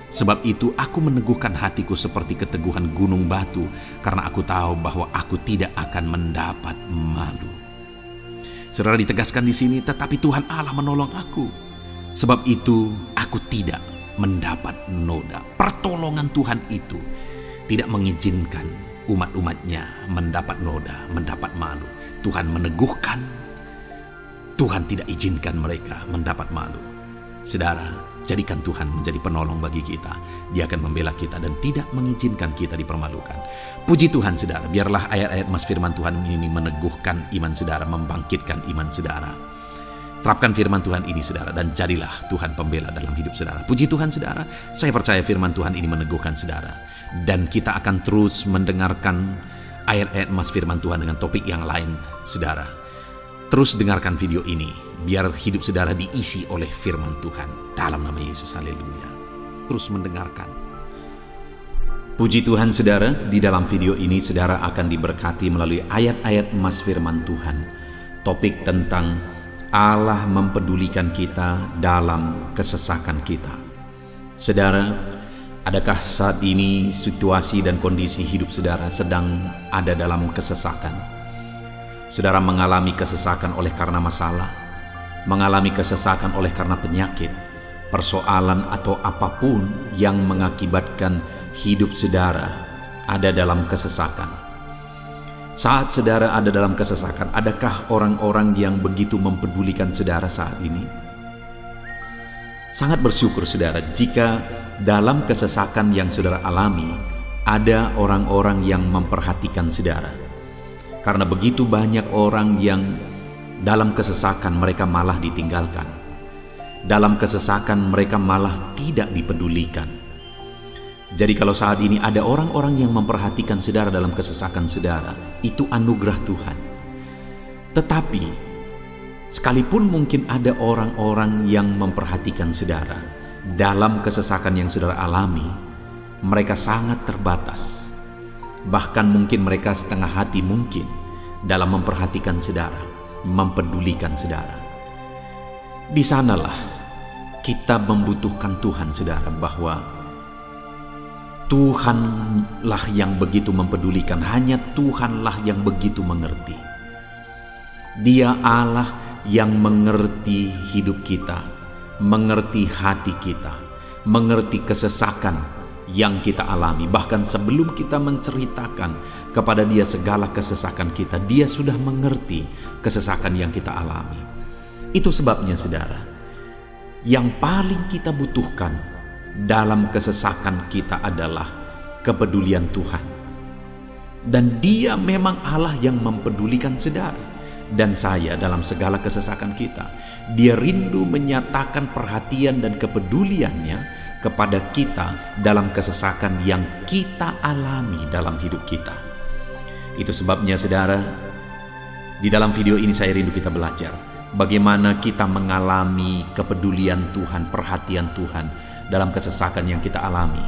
Sebab itu aku meneguhkan hatiku seperti keteguhan gunung batu, karena aku tahu bahwa aku tidak akan mendapat malu. Saudara, ditegaskan di sini, tetapi Tuhan Allah menolong aku, sebab itu aku tidak mendapat noda. Pertolongan Tuhan itu tidak mengizinkan umat-umatnya mendapat noda, mendapat malu. Tuhan meneguhkan, Tuhan tidak izinkan mereka mendapat malu. Saudara, jadikan Tuhan menjadi penolong bagi kita. Dia akan membela kita dan tidak mengizinkan kita dipermalukan. Puji Tuhan, saudara, biarlah ayat-ayat mas firman Tuhan ini meneguhkan iman saudara, membangkitkan iman saudara. Terapkan firman Tuhan ini, saudara, dan jadilah Tuhan pembela dalam hidup saudara. Puji Tuhan, saudara, saya percaya firman Tuhan ini meneguhkan saudara. Dan kita akan terus mendengarkan ayat-ayat emas firman Tuhan dengan topik yang lain, saudara. Terus dengarkan video ini, biar hidup saudara diisi oleh firman Tuhan. Dalam nama Yesus, haleluya. Terus mendengarkan. Puji Tuhan, saudara, di dalam video ini saudara akan diberkati melalui ayat-ayat emas firman Tuhan. Topik tentang Allah mempedulikan kita dalam kesesakan kita. Saudara, adakah saat ini situasi dan kondisi hidup saudara sedang ada dalam kesesakan? Saudara mengalami kesesakan oleh karena masalah, mengalami kesesakan oleh karena penyakit, persoalan atau apapun yang mengakibatkan hidup saudara ada dalam kesesakan. Saat saudara ada dalam kesesakan, adakah orang-orang yang begitu mempedulikan saudara saat ini? Sangat bersyukur saudara jika dalam kesesakan yang saudara alami, ada orang-orang yang memperhatikan saudara. Karena begitu banyak orang yang dalam kesesakan mereka malah ditinggalkan. Dalam kesesakan mereka malah tidak dipedulikan. Jadi kalau saat ini ada orang-orang yang memperhatikan saudara dalam kesesakan saudara, itu anugerah Tuhan. Tetapi, sekalipun mungkin ada orang-orang yang memperhatikan saudara dalam kesesakan yang saudara alami, mereka sangat terbatas. Bahkan mungkin mereka setengah hati mungkin dalam memperhatikan saudara, mempedulikan saudara. Di sanalah kita membutuhkan Tuhan, saudara, bahwa Tuhanlah yang begitu mempedulikan, hanya Tuhanlah yang begitu mengerti. Dia Allah yang mengerti hidup kita, mengerti hati kita, mengerti kesesakan yang kita alami. Bahkan sebelum kita menceritakan kepada Dia segala kesesakan kita, Dia sudah mengerti kesesakan yang kita alami. Itu sebabnya, saudara, yang paling kita butuhkan dalam kesesakan kita adalah kepedulian Tuhan. Dan Dia memang Allah yang mempedulikan saudara dan saya dalam segala kesesakan kita. Dia rindu menyatakan perhatian dan kepeduliannya kepada kita dalam kesesakan yang kita alami dalam hidup kita. Itu sebabnya, saudara, di dalam video ini saya rindu kita belajar bagaimana kita mengalami kepedulian Tuhan, perhatian Tuhan dalam kesesakan yang kita alami.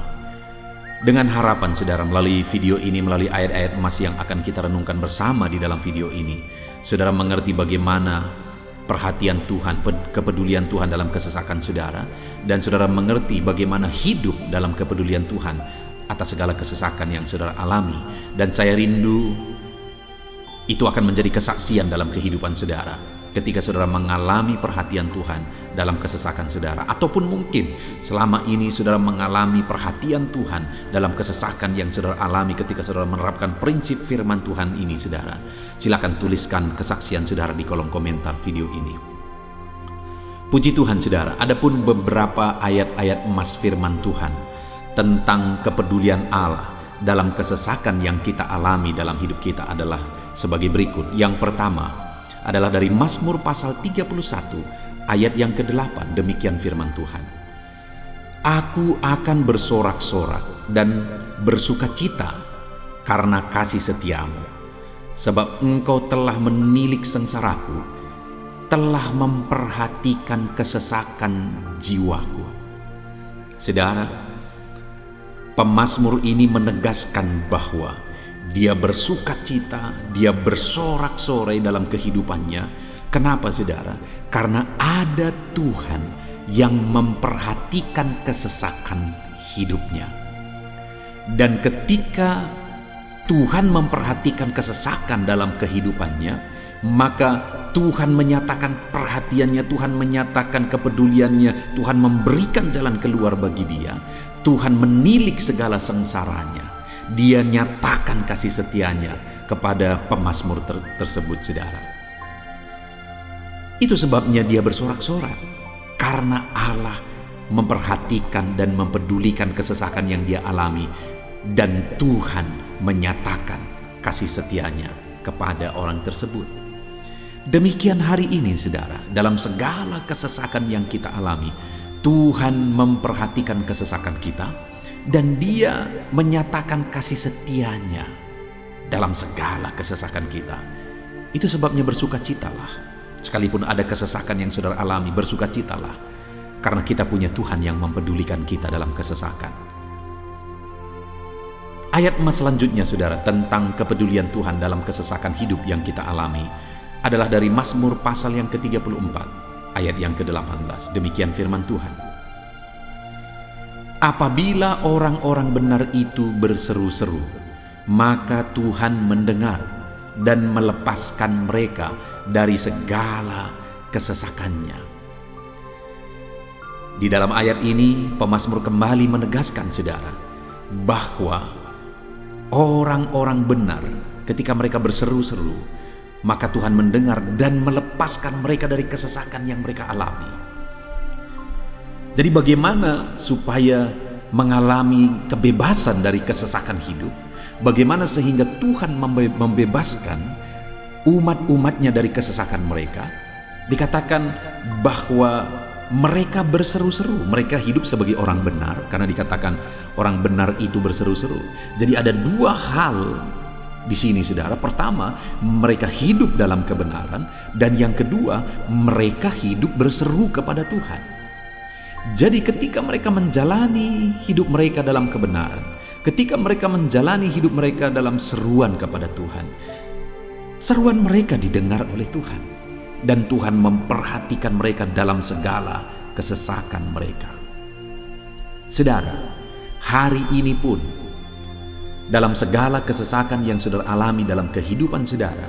Dengan harapan, saudara, melalui video ini, melalui ayat-ayat emas yang akan kita renungkan bersama di dalam video ini, saudara mengerti bagaimana perhatian Tuhan, kepedulian Tuhan dalam kesesakan saudara, dan saudara mengerti bagaimana hidup dalam kepedulian Tuhan atas segala kesesakan yang saudara alami. Dan saya rindu itu akan menjadi kesaksian dalam kehidupan saudara ketika saudara mengalami perhatian Tuhan dalam kesesakan saudara, ataupun mungkin selama ini saudara mengalami perhatian Tuhan dalam kesesakan yang saudara alami ketika saudara menerapkan prinsip firman Tuhan ini. Saudara, silakan tuliskan kesaksian saudara di kolom komentar video ini. Puji Tuhan, saudara, adapun beberapa ayat-ayat emas firman Tuhan tentang kepedulian Allah dalam kesesakan yang kita alami dalam hidup kita adalah sebagai berikut. Yang pertama adalah dari Mazmur pasal 31 ayat yang ke-8. Demikian firman Tuhan: Aku akan bersorak-sorak dan bersukacita karena kasih setiamu, sebab engkau telah menilik sengsaraku, telah memperhatikan kesesakan jiwaku. Saudara, pemazmur ini menegaskan bahwa dia bersukacita, dia bersorak-sorai dalam kehidupannya. Kenapa, saudara? Karena ada Tuhan yang memperhatikan kesesakan hidupnya. Dan ketika Tuhan memperhatikan kesesakan dalam kehidupannya, maka Tuhan menyatakan perhatiannya, Tuhan menyatakan kepeduliannya, Tuhan memberikan jalan keluar bagi dia, Tuhan menilik segala sengsaranya. Dia nyatakan kasih setianya kepada pemazmur tersebut, saudara. Itu sebabnya dia bersorak-sorak, karena Allah memperhatikan dan mempedulikan kesesakan yang dia alami, dan Tuhan menyatakan kasih setianya kepada orang tersebut. Demikian hari ini, saudara, dalam segala kesesakan yang kita alami, Tuhan memperhatikan kesesakan kita, dan Dia menyatakan kasih setianya dalam segala kesesakan kita. Itu sebabnya bersukacitalah. Sekalipun ada kesesakan yang saudara alami, bersukacitalah, karena kita punya Tuhan yang mempedulikan kita dalam kesesakan. Ayat emas selanjutnya, saudara, tentang kepedulian Tuhan dalam kesesakan hidup yang kita alami adalah dari Mazmur pasal yang ke-34 ayat yang ke-18. Demikian firman Tuhan: Apabila orang-orang benar itu berseru-seru, maka Tuhan mendengar dan melepaskan mereka dari segala kesesakannya. Di dalam ayat ini, pemazmur kembali menegaskan, saudara, bahwa orang-orang benar ketika mereka berseru-seru, maka Tuhan mendengar dan melepaskan mereka dari kesesakan yang mereka alami. Jadi bagaimana supaya mengalami kebebasan dari kesesakan hidup? Bagaimana sehingga Tuhan membebaskan umat-umatnya dari kesesakan mereka? Dikatakan bahwa mereka berseru-seru, mereka hidup sebagai orang benar, karena dikatakan orang benar itu berseru-seru. Jadi ada dua hal di sini, saudara. Pertama, mereka hidup dalam kebenaran, dan yang kedua, mereka hidup berseru kepada Tuhan. Jadi ketika mereka menjalani hidup mereka dalam kebenaran, ketika mereka menjalani hidup mereka dalam seruan kepada Tuhan, seruan mereka didengar oleh Tuhan, dan Tuhan memperhatikan mereka dalam segala kesesakan mereka. Saudara, hari ini pun dalam segala kesesakan yang saudara alami dalam kehidupan saudara,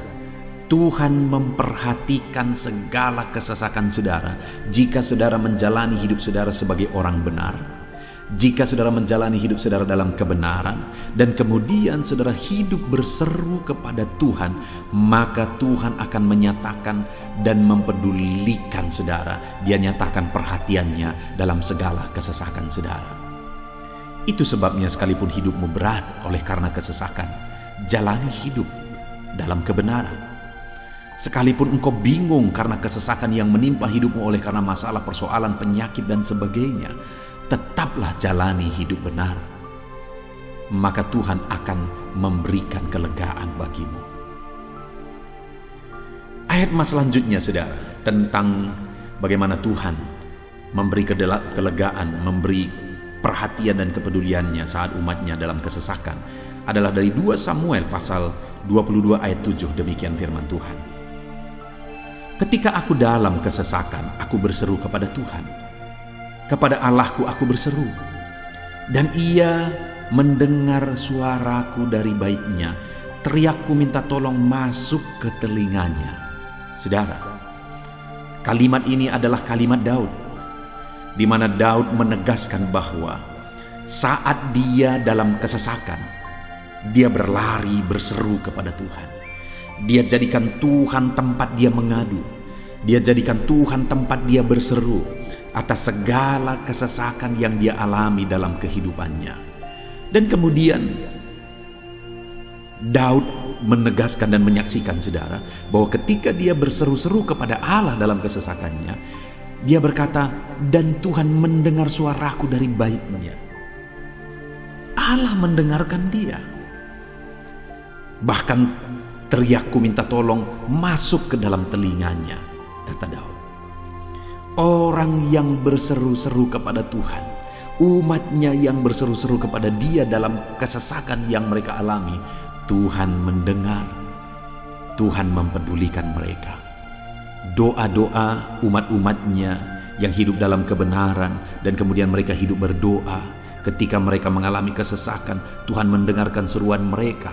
Tuhan memperhatikan segala kesesakan saudara jika saudara menjalani hidup saudara sebagai orang benar, jika saudara menjalani hidup saudara dalam kebenaran, dan kemudian saudara hidup berseru kepada Tuhan, maka Tuhan akan menyatakan dan mempedulikan saudara. Dia nyatakan perhatiannya dalam segala kesesakan saudara. Itu sebabnya sekalipun hidupmu berat oleh karena kesesakan, jalani hidup dalam kebenaran. Sekalipun engkau bingung karena kesesakan yang menimpa hidupmu oleh karena masalah, persoalan, penyakit dan sebagainya, tetaplah jalani hidup benar. Maka Tuhan akan memberikan kelegaan bagimu. Ayat mas selanjutnya saudara, tentang bagaimana Tuhan memberi kelegaan, memberi perhatian dan kepeduliannya saat umatnya dalam kesesakan, adalah dari 2 Samuel pasal 22 ayat 7. Demikian firman Tuhan. Ketika aku dalam kesesakan, aku berseru kepada Tuhan. Kepada Allahku aku berseru, dan Ia mendengar suaraku dari baitnya. Teriakku minta tolong masuk ke telinganya. Saudara, kalimat ini adalah kalimat Daud, di mana Daud menegaskan bahwa saat dia dalam kesesakan, dia berlari berseru kepada Tuhan. Dia jadikan Tuhan tempat dia mengadu. Dia jadikan Tuhan tempat dia berseru atas segala kesesakan yang dia alami dalam kehidupannya. Dan kemudian Daud menegaskan dan menyaksikan saudara bahwa ketika dia berseru-seru kepada Allah dalam kesesakannya, dia berkata, dan Tuhan mendengar suaraku dari baitnya. Allah mendengarkan dia. Bahkan teriakku minta tolong masuk ke dalam telinganya, kata Daud. Orang yang berseru-seru kepada Tuhan, umatnya yang berseru-seru kepada dia dalam kesesakan yang mereka alami, Tuhan mendengar, Tuhan mempedulikan mereka. Doa-doa umat-umatnya yang hidup dalam kebenaran, dan kemudian mereka hidup berdoa ketika mereka mengalami kesesakan, Tuhan mendengarkan seruan mereka,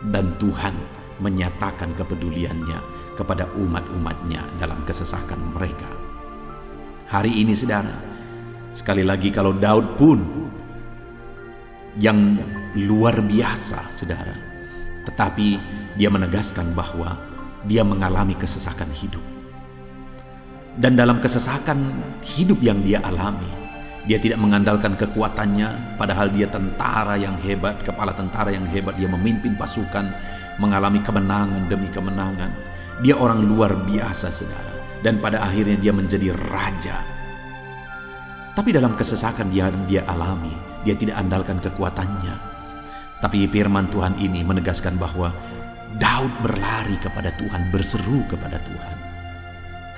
dan Tuhan menyatakan kepeduliannya kepada umat-umatnya dalam kesesakan mereka. Hari ini saudara, sekali lagi kalau Daud pun yang luar biasa saudara, tetapi dia menegaskan bahwa dia mengalami kesesakan hidup. Dan dalam kesesakan hidup yang dia alami, dia tidak mengandalkan kekuatannya, padahal dia tentara yang hebat, kepala tentara yang hebat. Dia memimpin pasukan, mengalami kemenangan demi kemenangan. Dia orang luar biasa saudara, dan pada akhirnya dia menjadi raja. Tapi dalam kesesakan yang dia alami, dia tidak andalkan kekuatannya. Tapi firman Tuhan ini menegaskan bahwa Daud berlari kepada Tuhan, berseru kepada Tuhan.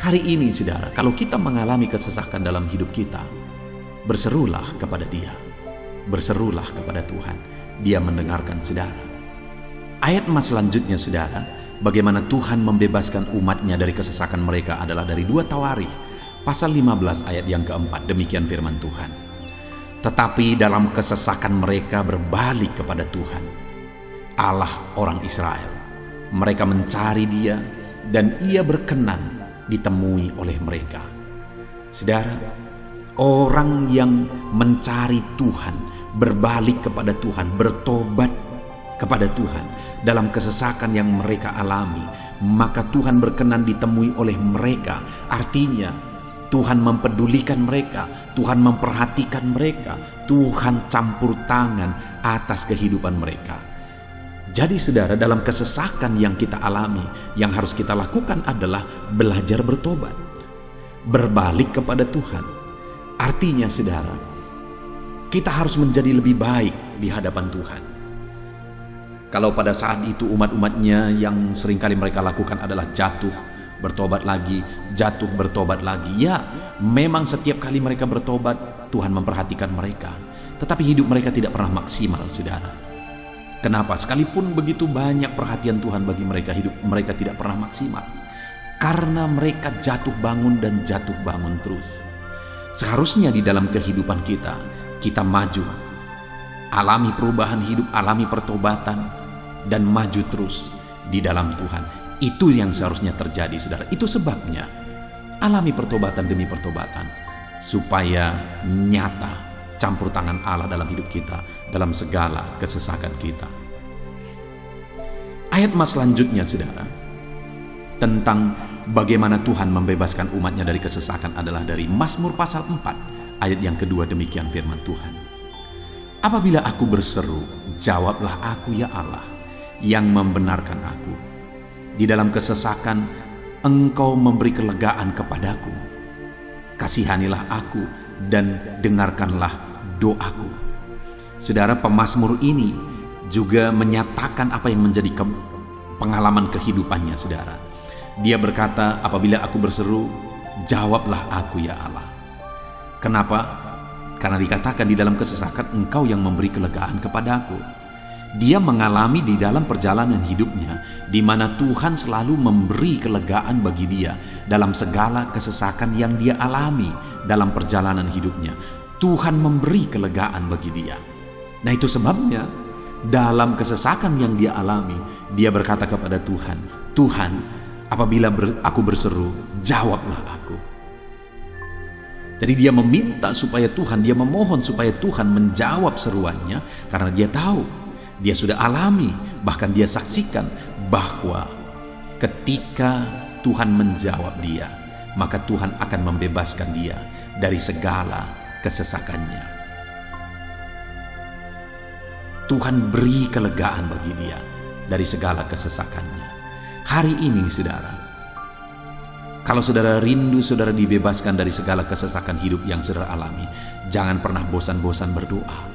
Hari ini saudara, kalau kita mengalami kesesakan dalam hidup kita, berserulah kepada Dia, berserulah kepada Tuhan. Dia mendengarkan saudara. Ayat mas selanjutnya saudara, bagaimana Tuhan membebaskan umatnya dari kesesakan mereka adalah dari 2 Tawarikh pasal 15 ayat yang keempat. Demikian firman Tuhan. Tetapi dalam kesesakan mereka berbalik kepada Tuhan, Allah orang Israel. Mereka mencari Dia, dan Ia berkenan ditemui oleh mereka. Saudara, orang yang mencari Tuhan, berbalik kepada Tuhan, bertobat kepada Tuhan dalam kesesakan yang mereka alami, maka Tuhan berkenan ditemui oleh mereka. Artinya Tuhan mempedulikan mereka, Tuhan memperhatikan mereka, Tuhan campur tangan atas kehidupan mereka. Jadi saudara, dalam kesesakan yang kita alami, yang harus kita lakukan adalah belajar bertobat, berbalik kepada Tuhan. Artinya saudara, kita harus menjadi lebih baik di hadapan Tuhan. Kalau pada saat itu umat-umatnya yang seringkali mereka lakukan adalah jatuh, bertobat lagi, jatuh, bertobat lagi. Ya, memang setiap kali mereka bertobat, Tuhan memperhatikan mereka. Tetapi hidup mereka tidak pernah maksimal, saudara. Kenapa? Sekalipun begitu banyak perhatian Tuhan bagi mereka, hidup mereka tidak pernah maksimal. Karena mereka jatuh bangun dan jatuh bangun terus. Seharusnya di dalam kehidupan kita, kita maju, alami perubahan hidup, alami pertobatan, dan maju terus di dalam Tuhan. Itu yang seharusnya terjadi, saudara. Itu sebabnya alami pertobatan demi pertobatan, supaya nyata campur tangan Allah dalam hidup kita, dalam segala kesesakan kita. Ayat mas selanjutnya, saudara, tentang bagaimana Tuhan membebaskan umatnya dari kesesakan adalah dari Mazmur pasal 4 ayat yang kedua. Demikian firman Tuhan. Apabila aku berseru, jawablah aku ya Allah, yang membenarkan aku. Di dalam kesesakan, Engkau memberi kelegaan kepadaku. Kasihanilah aku dan dengarkanlah doaku. Saudara, pemazmur ini juga menyatakan apa yang menjadi pengalaman kehidupannya, saudara. Dia berkata, apabila aku berseru, jawablah aku ya Allah. Kenapa? Karena dikatakan di dalam kesesakan, Engkau yang memberi kelegaan kepadaku. Dia mengalami di dalam perjalanan hidupnya, di mana Tuhan selalu memberi kelegaan bagi dia dalam segala kesesakan yang dia alami dalam perjalanan hidupnya. Tuhan memberi kelegaan bagi dia. Nah, itu sebabnya dalam kesesakan yang dia alami, dia berkata kepada Tuhan, Tuhan, apabila aku berseru, jawablah aku. Jadi dia meminta supaya Tuhan, dia memohon supaya Tuhan menjawab seruannya, karena dia tahu, dia sudah alami, bahkan dia saksikan bahwa ketika Tuhan menjawab dia, maka Tuhan akan membebaskan dia dari segala kesesakannya. Tuhan beri kelegaan bagi dia dari segala kesesakannya. Hari ini, saudara, kalau saudara rindu saudara dibebaskan dari segala kesesakan hidup yang saudara alami, jangan pernah bosan-bosan berdoa.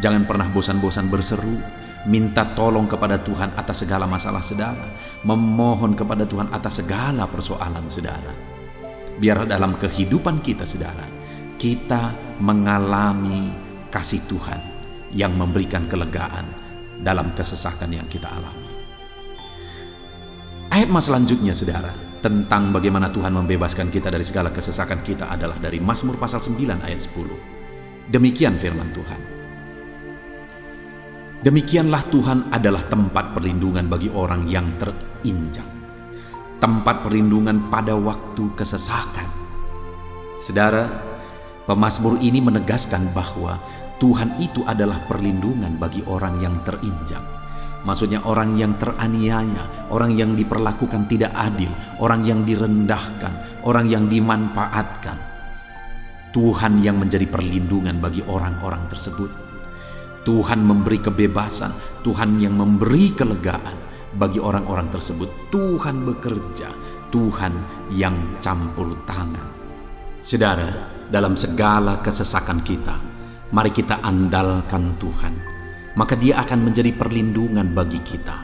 Jangan pernah bosan-bosan berseru, minta tolong kepada Tuhan atas segala masalah saudara, memohon kepada Tuhan atas segala persoalan saudara. Biar dalam kehidupan kita, saudara, kita mengalami kasih Tuhan yang memberikan kelegaan dalam kesesakan yang kita alami. Ayat mas selanjutnya, saudara, tentang bagaimana Tuhan membebaskan kita dari segala kesesakan kita adalah dari Mazmur pasal 9 ayat 10. Demikian firman Tuhan. Demikianlah Tuhan adalah tempat perlindungan bagi orang yang terinjak, tempat perlindungan pada waktu kesesakan. Saudara, pemazmur ini menegaskan bahwa Tuhan itu adalah perlindungan bagi orang yang terinjak. Maksudnya orang yang teraniaya, orang yang diperlakukan tidak adil, orang yang direndahkan, orang yang dimanfaatkan. Tuhan yang menjadi perlindungan bagi orang-orang tersebut. Tuhan memberi kebebasan, Tuhan yang memberi kelegaan bagi orang-orang tersebut. Tuhan bekerja, Tuhan yang campur tangan. Saudara, dalam segala kesesakan kita, mari kita andalkan Tuhan, maka Dia akan menjadi perlindungan bagi kita.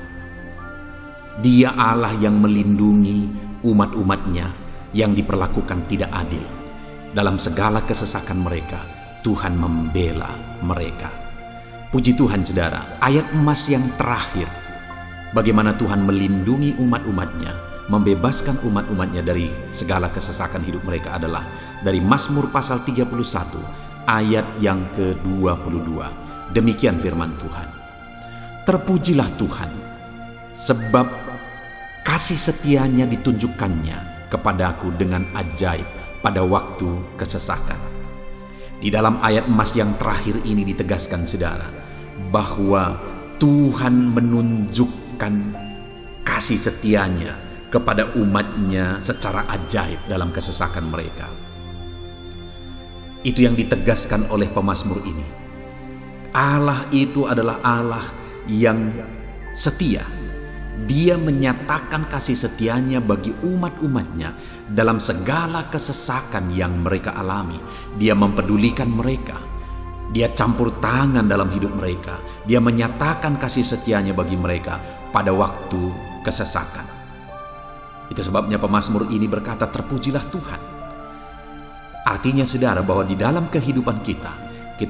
Dia Allah yang melindungi umat-umatnya yang diperlakukan tidak adil. Dalam segala kesesakan mereka, Tuhan membela mereka. Puji Tuhan, saudara, ayat emas yang terakhir, bagaimana Tuhan melindungi umat-umatnya, membebaskan umat-umatnya dari segala kesesakan hidup mereka adalah dari Mazmur pasal 31 ayat yang ke-22. Demikian firman Tuhan. Terpujilah Tuhan, sebab kasih setianya ditunjukkannya kepadaku dengan ajaib pada waktu kesesakan. Di dalam ayat emas yang terakhir ini ditegaskan, saudara, bahwa Tuhan menunjukkan kasih setianya kepada umatnya secara ajaib dalam kesesakan mereka. Itu yang ditegaskan oleh pemazmur ini. Allah itu adalah Allah yang setia. Dia menyatakan kasih setianya bagi umat-umatnya dalam segala kesesakan yang mereka alami. Dia mempedulikan mereka. Dia campur tangan dalam hidup mereka. Dia menyatakan kasih setianya bagi mereka pada waktu kesesakan. Itu sebabnya pemazmur ini berkata, terpujilah Tuhan. Artinya, saudara, bahwa di dalam kehidupan kita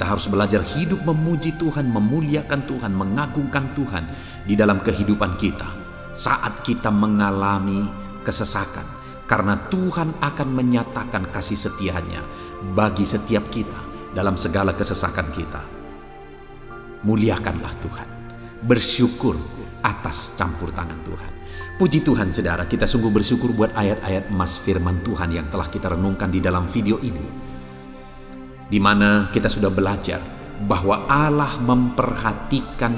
harus belajar hidup memuji Tuhan, memuliakan Tuhan, mengagungkan Tuhan di dalam kehidupan kita. Saat kita mengalami kesesakan, karena Tuhan akan menyatakan kasih setia-Nya bagi setiap kita dalam segala kesesakan kita. Muliakanlah Tuhan, bersyukur atas campur tangan Tuhan. Puji Tuhan saudara, kita sungguh bersyukur buat ayat-ayat emas firman Tuhan yang telah kita renungkan di dalam video ini, di mana kita sudah belajar bahwa Allah memperhatikan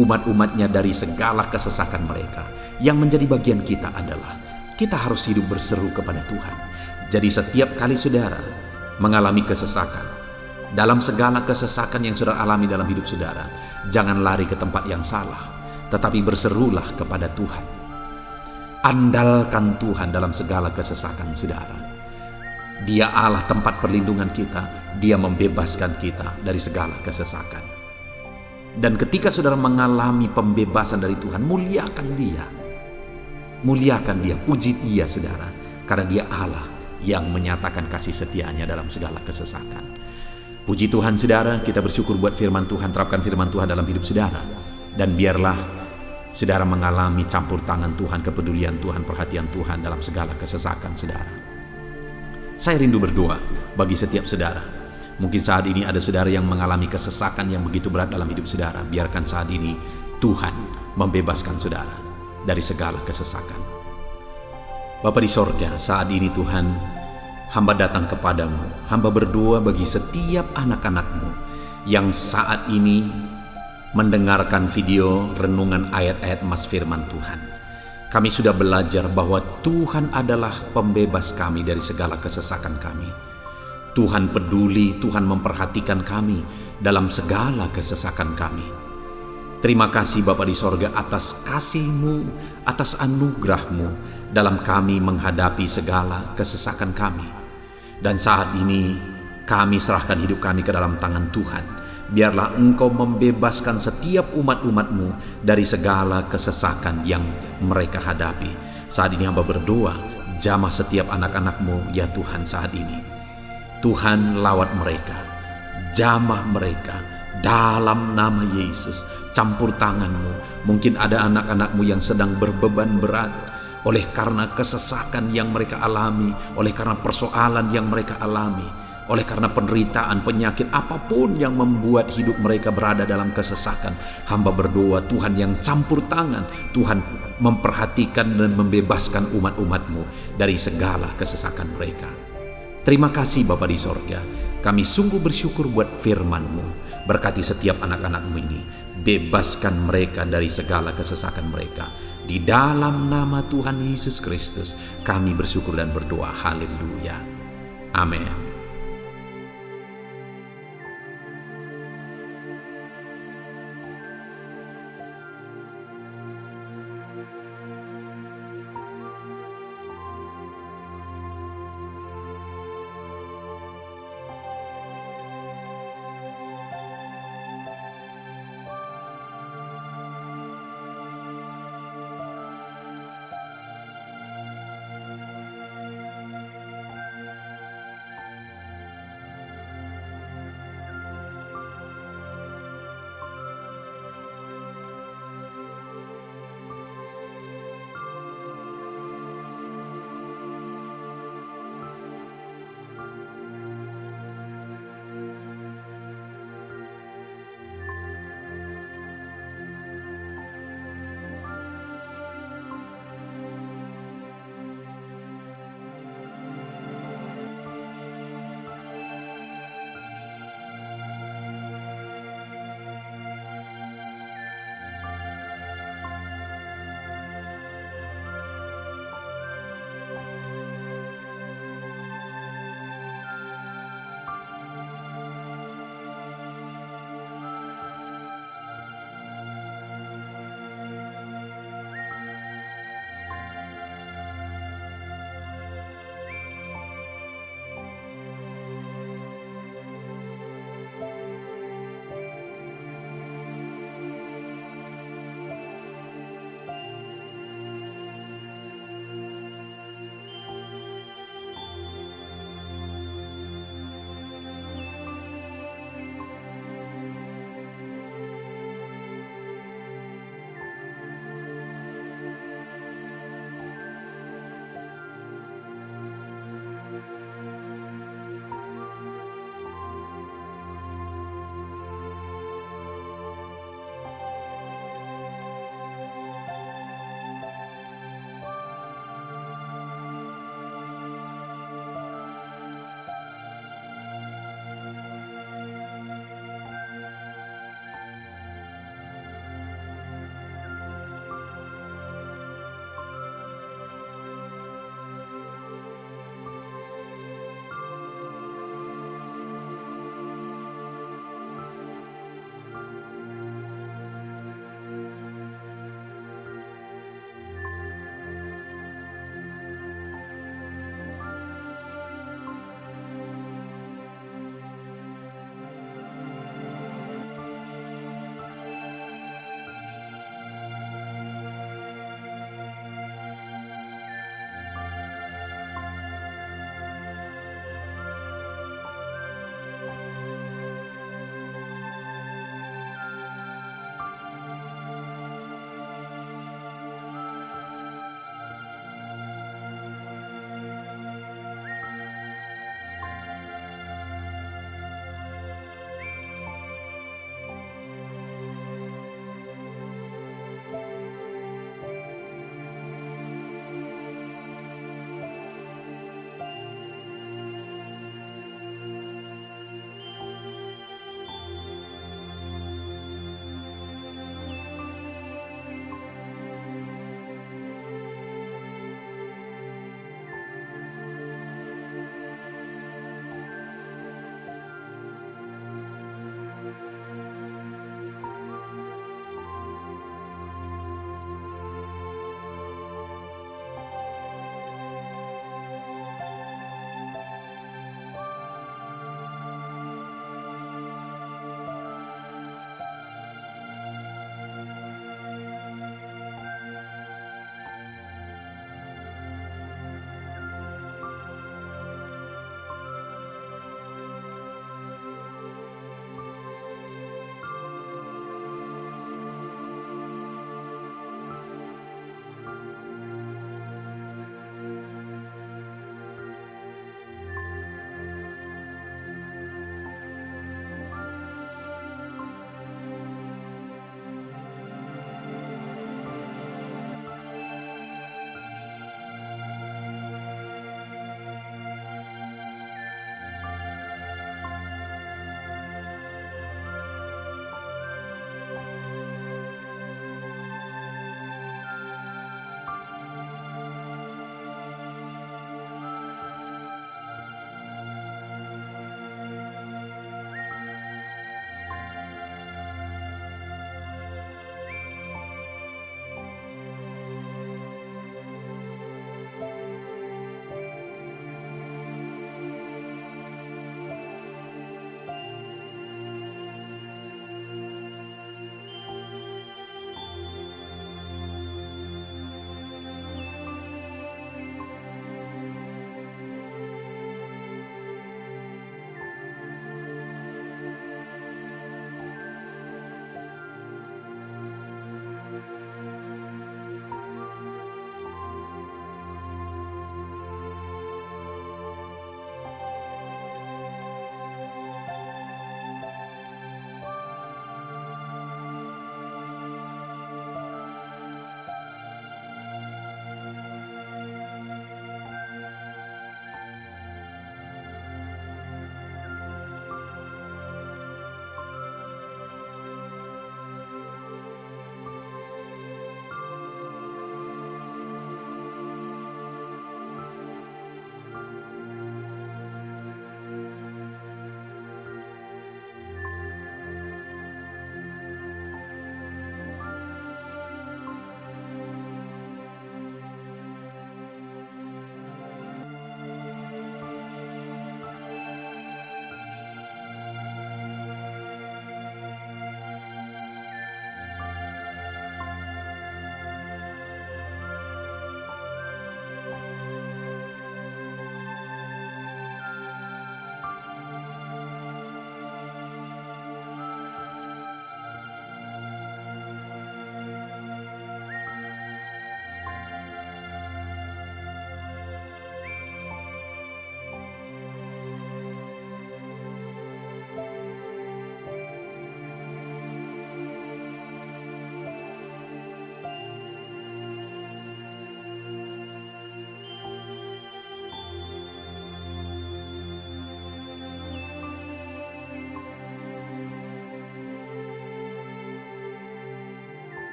umat-umatnya dari segala kesesakan mereka. Yang menjadi bagian kita adalah kita harus hidup berseru kepada Tuhan. Jadi setiap kali saudara mengalami kesesakan, dalam segala kesesakan yang saudara alami dalam hidup saudara, jangan lari ke tempat yang salah, tetapi berserulah kepada Tuhan. Andalkan Tuhan dalam segala kesesakan saudara. Dia Allah tempat perlindungan kita, Dia membebaskan kita dari segala kesesakan. Dan ketika saudara mengalami pembebasan dari Tuhan, muliakan Dia. Muliakan Dia, puji Dia saudara, karena Dia Allah yang menyatakan kasih setia-Nya dalam segala kesesakan. Puji Tuhan saudara, kita bersyukur buat firman Tuhan. Terapkan firman Tuhan dalam hidup saudara, dan biarlah saudara mengalami campur tangan Tuhan, kepedulian Tuhan, perhatian Tuhan dalam segala kesesakan saudara. Saya rindu berdoa bagi setiap saudara. Mungkin saat ini ada saudara yang mengalami kesesakan yang begitu berat dalam hidup saudara. Biarkan saat ini Tuhan membebaskan saudara dari segala kesesakan. Bapa di sorga, saat ini Tuhan, hamba datang kepadamu. Hamba berdoa bagi setiap anak-anak-Mu yang saat ini mendengarkan video renungan ayat-ayat emas firman Tuhan. Kami sudah belajar bahwa Tuhan adalah pembebas kami dari segala kesesakan kami. Tuhan peduli, Tuhan memperhatikan kami dalam segala kesesakan kami. Terima kasih Bapa di sorga atas kasih-Mu, atas anugerah-Mu dalam kami menghadapi segala kesesakan kami. Dan saat ini kami serahkan hidup kami ke dalam tangan Tuhan. Biarlah Engkau membebaskan setiap umat-umat-Mu dari segala kesesakan yang mereka hadapi. Saat ini hamba berdoa, jamah setiap anak-anak-Mu ya Tuhan saat ini. Tuhan lawat mereka, jamah mereka dalam nama Yesus. Campur tangan-Mu. Mungkin ada anak-anak-Mu yang sedang berbeban berat oleh karena kesesakan yang mereka alami, oleh karena persoalan yang mereka alami, oleh karena penderitaan, penyakit, apapun yang membuat hidup mereka berada dalam kesesakan. Hamba berdoa Tuhan yang campur tangan, Tuhan memperhatikan dan membebaskan umat-umat-Mu dari segala kesesakan mereka. Terima kasih Bapa di sorga. Kami sungguh bersyukur buat firman-Mu. Berkati setiap anak-anak-Mu ini. Bebaskan mereka dari segala kesesakan mereka. Di dalam nama Tuhan Yesus Kristus kami bersyukur dan berdoa. Haleluya. Amin.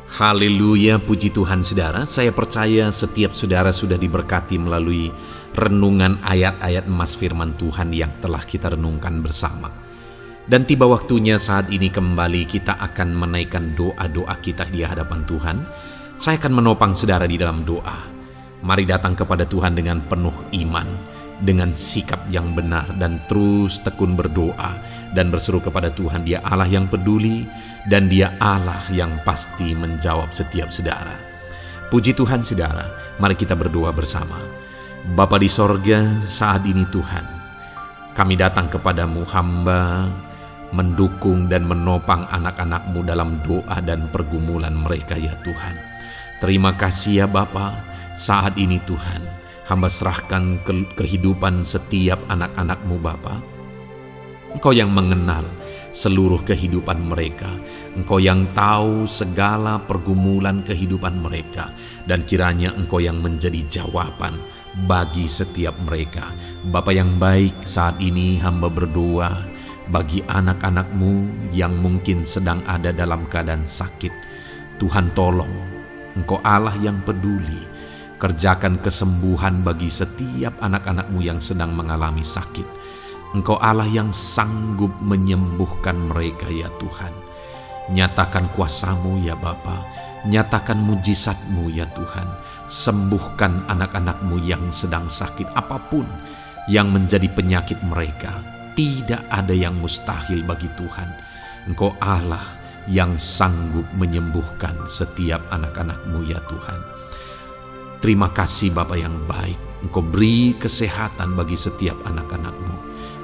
Haleluya, puji Tuhan saudara. Saya percaya setiap saudara sudah diberkati melalui renungan ayat-ayat emas firman Tuhan yang telah kita renungkan bersama. Dan tiba waktunya saat ini kembali kita akan menaikkan doa-doa kita di hadapan Tuhan. Saya akan menopang saudara di dalam doa. Mari datang kepada Tuhan dengan penuh iman, dengan sikap yang benar, dan terus tekun berdoa dan berseru kepada Tuhan. Dia Allah yang peduli dan Dia Allah yang pasti menjawab setiap saudara. Puji Tuhan saudara, mari kita berdoa bersama. Bapa di sorga, saat ini Tuhan, kami datang kepadamu, hamba mendukung dan menopang anak-anak-Mu dalam doa dan pergumulan mereka ya Tuhan. Terima kasih ya Bapa, saat ini Tuhan, hamba serahkan kehidupan setiap anak-anak-Mu Bapa. Engkau yang mengenal seluruh kehidupan mereka. Engkau yang tahu segala pergumulan kehidupan mereka. Dan kiranya Engkau yang menjadi jawaban bagi setiap mereka. Bapa yang baik, saat ini hamba berdoa bagi anak-anak-Mu yang mungkin sedang ada dalam keadaan sakit. Tuhan tolong, Engkau Allah yang peduli. Kerjakan kesembuhan bagi setiap anak-anak-Mu yang sedang mengalami sakit. Engkau Allah yang sanggup menyembuhkan mereka ya Tuhan. Nyatakan kuasa-Mu ya Bapa. Nyatakan mujizat-Mu ya Tuhan. Sembuhkan anak-anak-Mu yang sedang sakit, apapun yang menjadi penyakit mereka. Tidak ada yang mustahil bagi Tuhan. Engkau Allah yang sanggup menyembuhkan setiap anak-anak-Mu ya Tuhan. Terima kasih Bapa yang baik. Engkau beri kesehatan bagi setiap anak-anak-Mu.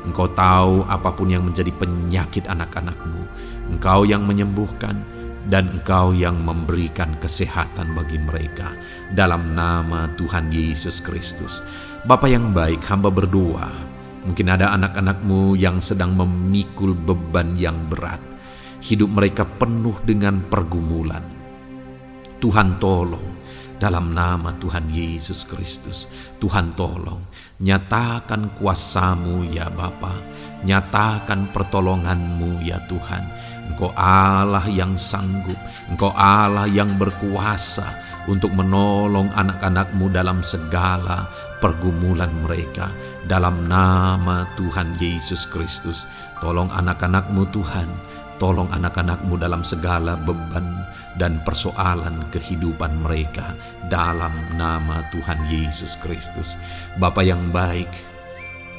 Engkau tahu apapun yang menjadi penyakit anak-anak-Mu. Engkau yang menyembuhkan dan Engkau yang memberikan kesehatan bagi mereka. Dalam nama Tuhan Yesus Kristus. Bapa yang baik, hamba berdoa. Mungkin ada anak-anak-Mu yang sedang memikul beban yang berat. Hidup mereka penuh dengan pergumulan. Tuhan tolong. Dalam nama Tuhan Yesus Kristus, Tuhan tolong, nyatakan kuasa-Mu ya Bapa, nyatakan pertolongan-Mu ya Tuhan. Engkau Allah yang sanggup, Engkau Allah yang berkuasa untuk menolong anak-anak-Mu dalam segala pergumulan mereka. Dalam nama Tuhan Yesus Kristus, tolong anak-anak-Mu Tuhan. Tolong anak-anak-Mu dalam segala beban dan persoalan kehidupan mereka. Dalam nama Tuhan Yesus Kristus. Bapa yang baik,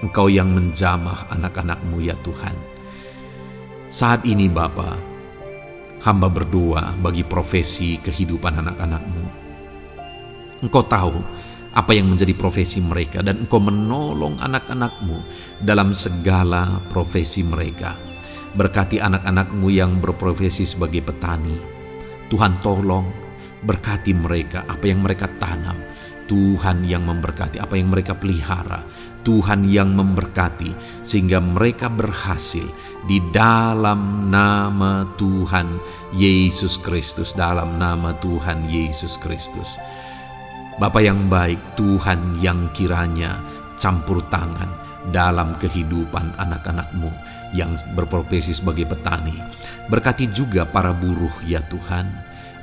Engkau yang menjamah anak-anak-Mu ya Tuhan. Saat ini Bapa, hamba berdoa bagi profesi kehidupan anak-anak-Mu. Engkau tahu apa yang menjadi profesi mereka dan Engkau menolong anak-anak-Mu dalam segala profesi mereka. Berkati anak-anak-Mu yang berprofesi sebagai petani. Tuhan tolong berkati mereka, apa yang mereka tanam. Tuhan yang memberkati apa yang mereka pelihara. Tuhan yang memberkati sehingga mereka berhasil di dalam nama Tuhan Yesus Kristus. Dalam nama Tuhan Yesus Kristus. Bapa yang baik, Tuhan yang kiranya campur tangan dalam kehidupan anak-anak-Mu yang berprofesi sebagai petani. Berkati juga para buruh ya Tuhan.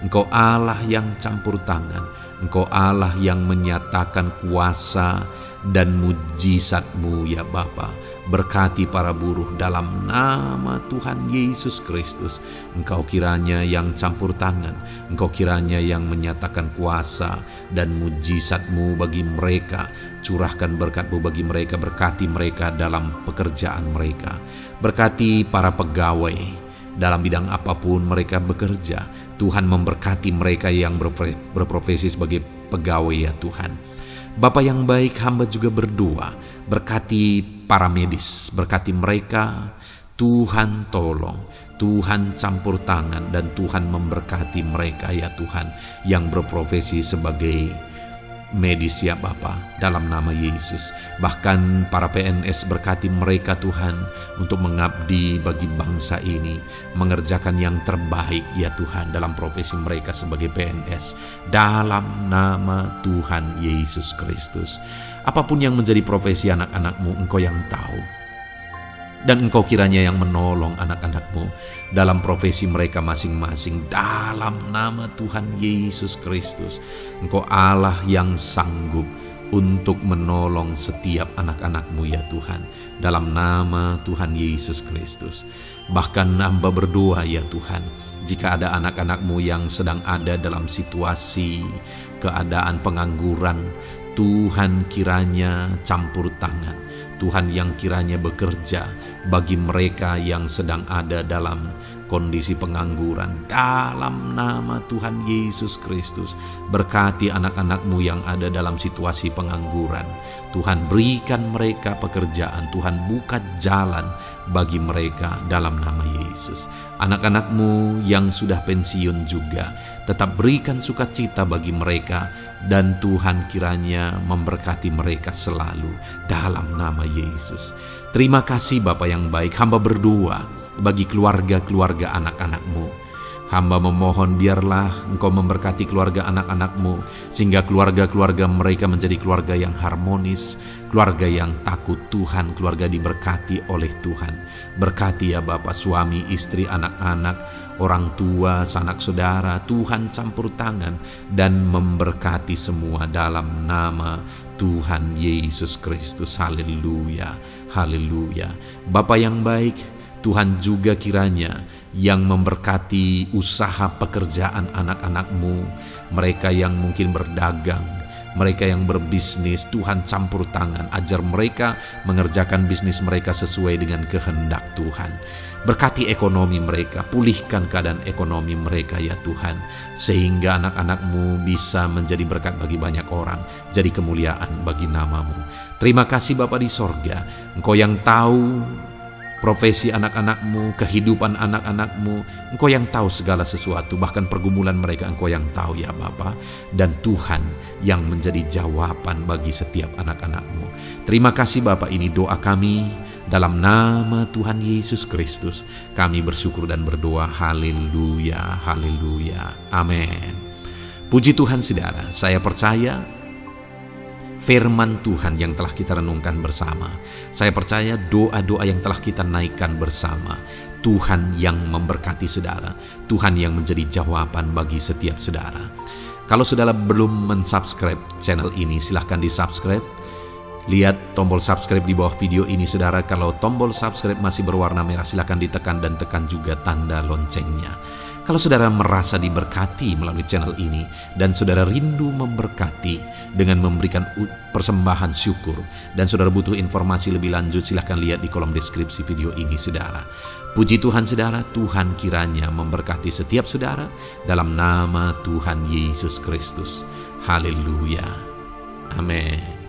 Engkau Allah yang campur tangan. Engkau Allah yang menyatakan kuasa dan mujizat-Mu ya Bapa. Berkati para buruh dalam nama Tuhan Yesus Kristus. Engkau kiranya yang campur tangan. Engkau kiranya yang menyatakan kuasa dan mujizat-Mu bagi mereka. Curahkan berkat-Mu bagi mereka. Berkati mereka dalam pekerjaan mereka. Berkati para pegawai dalam bidang apapun mereka bekerja. Tuhan memberkati mereka yang berprofesi sebagai pegawai ya Tuhan. Bapa yang baik, hamba juga berdoa. Berkati para medis, berkati mereka. Tuhan tolong, Tuhan campur tangan dan Tuhan memberkati mereka ya Tuhan yang berprofesi sebagai medis ya Bapa, dalam nama Yesus. Bahkan para PNS berkati mereka Tuhan untuk mengabdi bagi bangsa ini, mengerjakan yang terbaik ya Tuhan dalam profesi mereka sebagai PNS. Dalam nama Tuhan Yesus Kristus. Apapun yang menjadi profesi anak-anak-Mu, Engkau yang tahu. Dan Engkau kiranya yang menolong anak-anak-Mu dalam profesi mereka masing-masing. Dalam nama Tuhan Yesus Kristus, Engkau Allah yang sanggup untuk menolong setiap anak-anak-Mu ya Tuhan. Dalam nama Tuhan Yesus Kristus. Bahkan hamba berdoa ya Tuhan, jika ada anak-anak-Mu yang sedang ada dalam situasi keadaan pengangguran, Tuhan kiranya campur tangan. Tuhan yang kiranya bekerja bagi mereka yang sedang ada dalam kondisi pengangguran. Dalam nama Tuhan Yesus Kristus, berkati anak-anak-Mu yang ada dalam situasi pengangguran. Tuhan berikan mereka pekerjaan, Tuhan buka jalan bagi mereka dalam nama Yesus. Anak-anak-Mu yang sudah pensiun juga, tetap berikan sukacita bagi mereka, dan Tuhan kiranya memberkati mereka selalu dalam nama Yesus. Terima kasih Bapa yang baik, hamba berdoa bagi keluarga-keluarga anak-anak-Mu. Hamba memohon biarlah Engkau memberkati keluarga anak-anak-Mu, sehingga keluarga-keluarga mereka menjadi keluarga yang harmonis, keluarga yang takut Tuhan, keluarga diberkati oleh Tuhan. Berkati ya Bapa, suami, istri, anak-anak, orang tua, sanak saudara, Tuhan campur tangan dan memberkati semua dalam nama Tuhan Yesus Kristus. Haleluya, haleluya. Bapa yang baik, Tuhan juga kiranya yang memberkati usaha pekerjaan anak-anak-Mu, mereka yang mungkin berdagang, mereka yang berbisnis. Tuhan campur tangan, ajar mereka mengerjakan bisnis mereka sesuai dengan kehendak Tuhan. Berkati ekonomi mereka, pulihkan keadaan ekonomi mereka ya Tuhan, sehingga anak-anak-Mu bisa menjadi berkat bagi banyak orang, jadi kemuliaan bagi nama-Mu. Terima kasih Bapa di sorga, Engkau yang tahu profesi anak-anak-Mu, kehidupan anak-anak-Mu. Engkau yang tahu segala sesuatu, bahkan pergumulan mereka Engkau yang tahu ya Bapa. Dan Tuhan yang menjadi jawaban bagi setiap anak-anak-Mu. Terima kasih Bapa, ini doa kami dalam nama Tuhan Yesus Kristus. Kami bersyukur dan berdoa. Haleluya, haleluya, amin. Puji Tuhan saudara, saya percaya firman Tuhan yang telah kita renungkan bersama, saya percaya doa-doa yang telah kita naikkan bersama, Tuhan yang memberkati saudara, Tuhan yang menjadi jawaban bagi setiap saudara. Kalau saudara belum mensubscribe channel ini, silahkan di-subscribe. Lihat tombol subscribe di bawah video ini saudara. Kalau tombol subscribe masih berwarna merah, silahkan ditekan dan tekan juga tanda loncengnya. Kalau saudara merasa diberkati melalui channel ini dan saudara rindu memberkati dengan memberikan persembahan syukur, dan saudara butuh informasi lebih lanjut, silahkan lihat di kolom deskripsi video ini saudara. Puji Tuhan saudara, Tuhan kiranya memberkati setiap saudara dalam nama Tuhan Yesus Kristus. Haleluya, amin.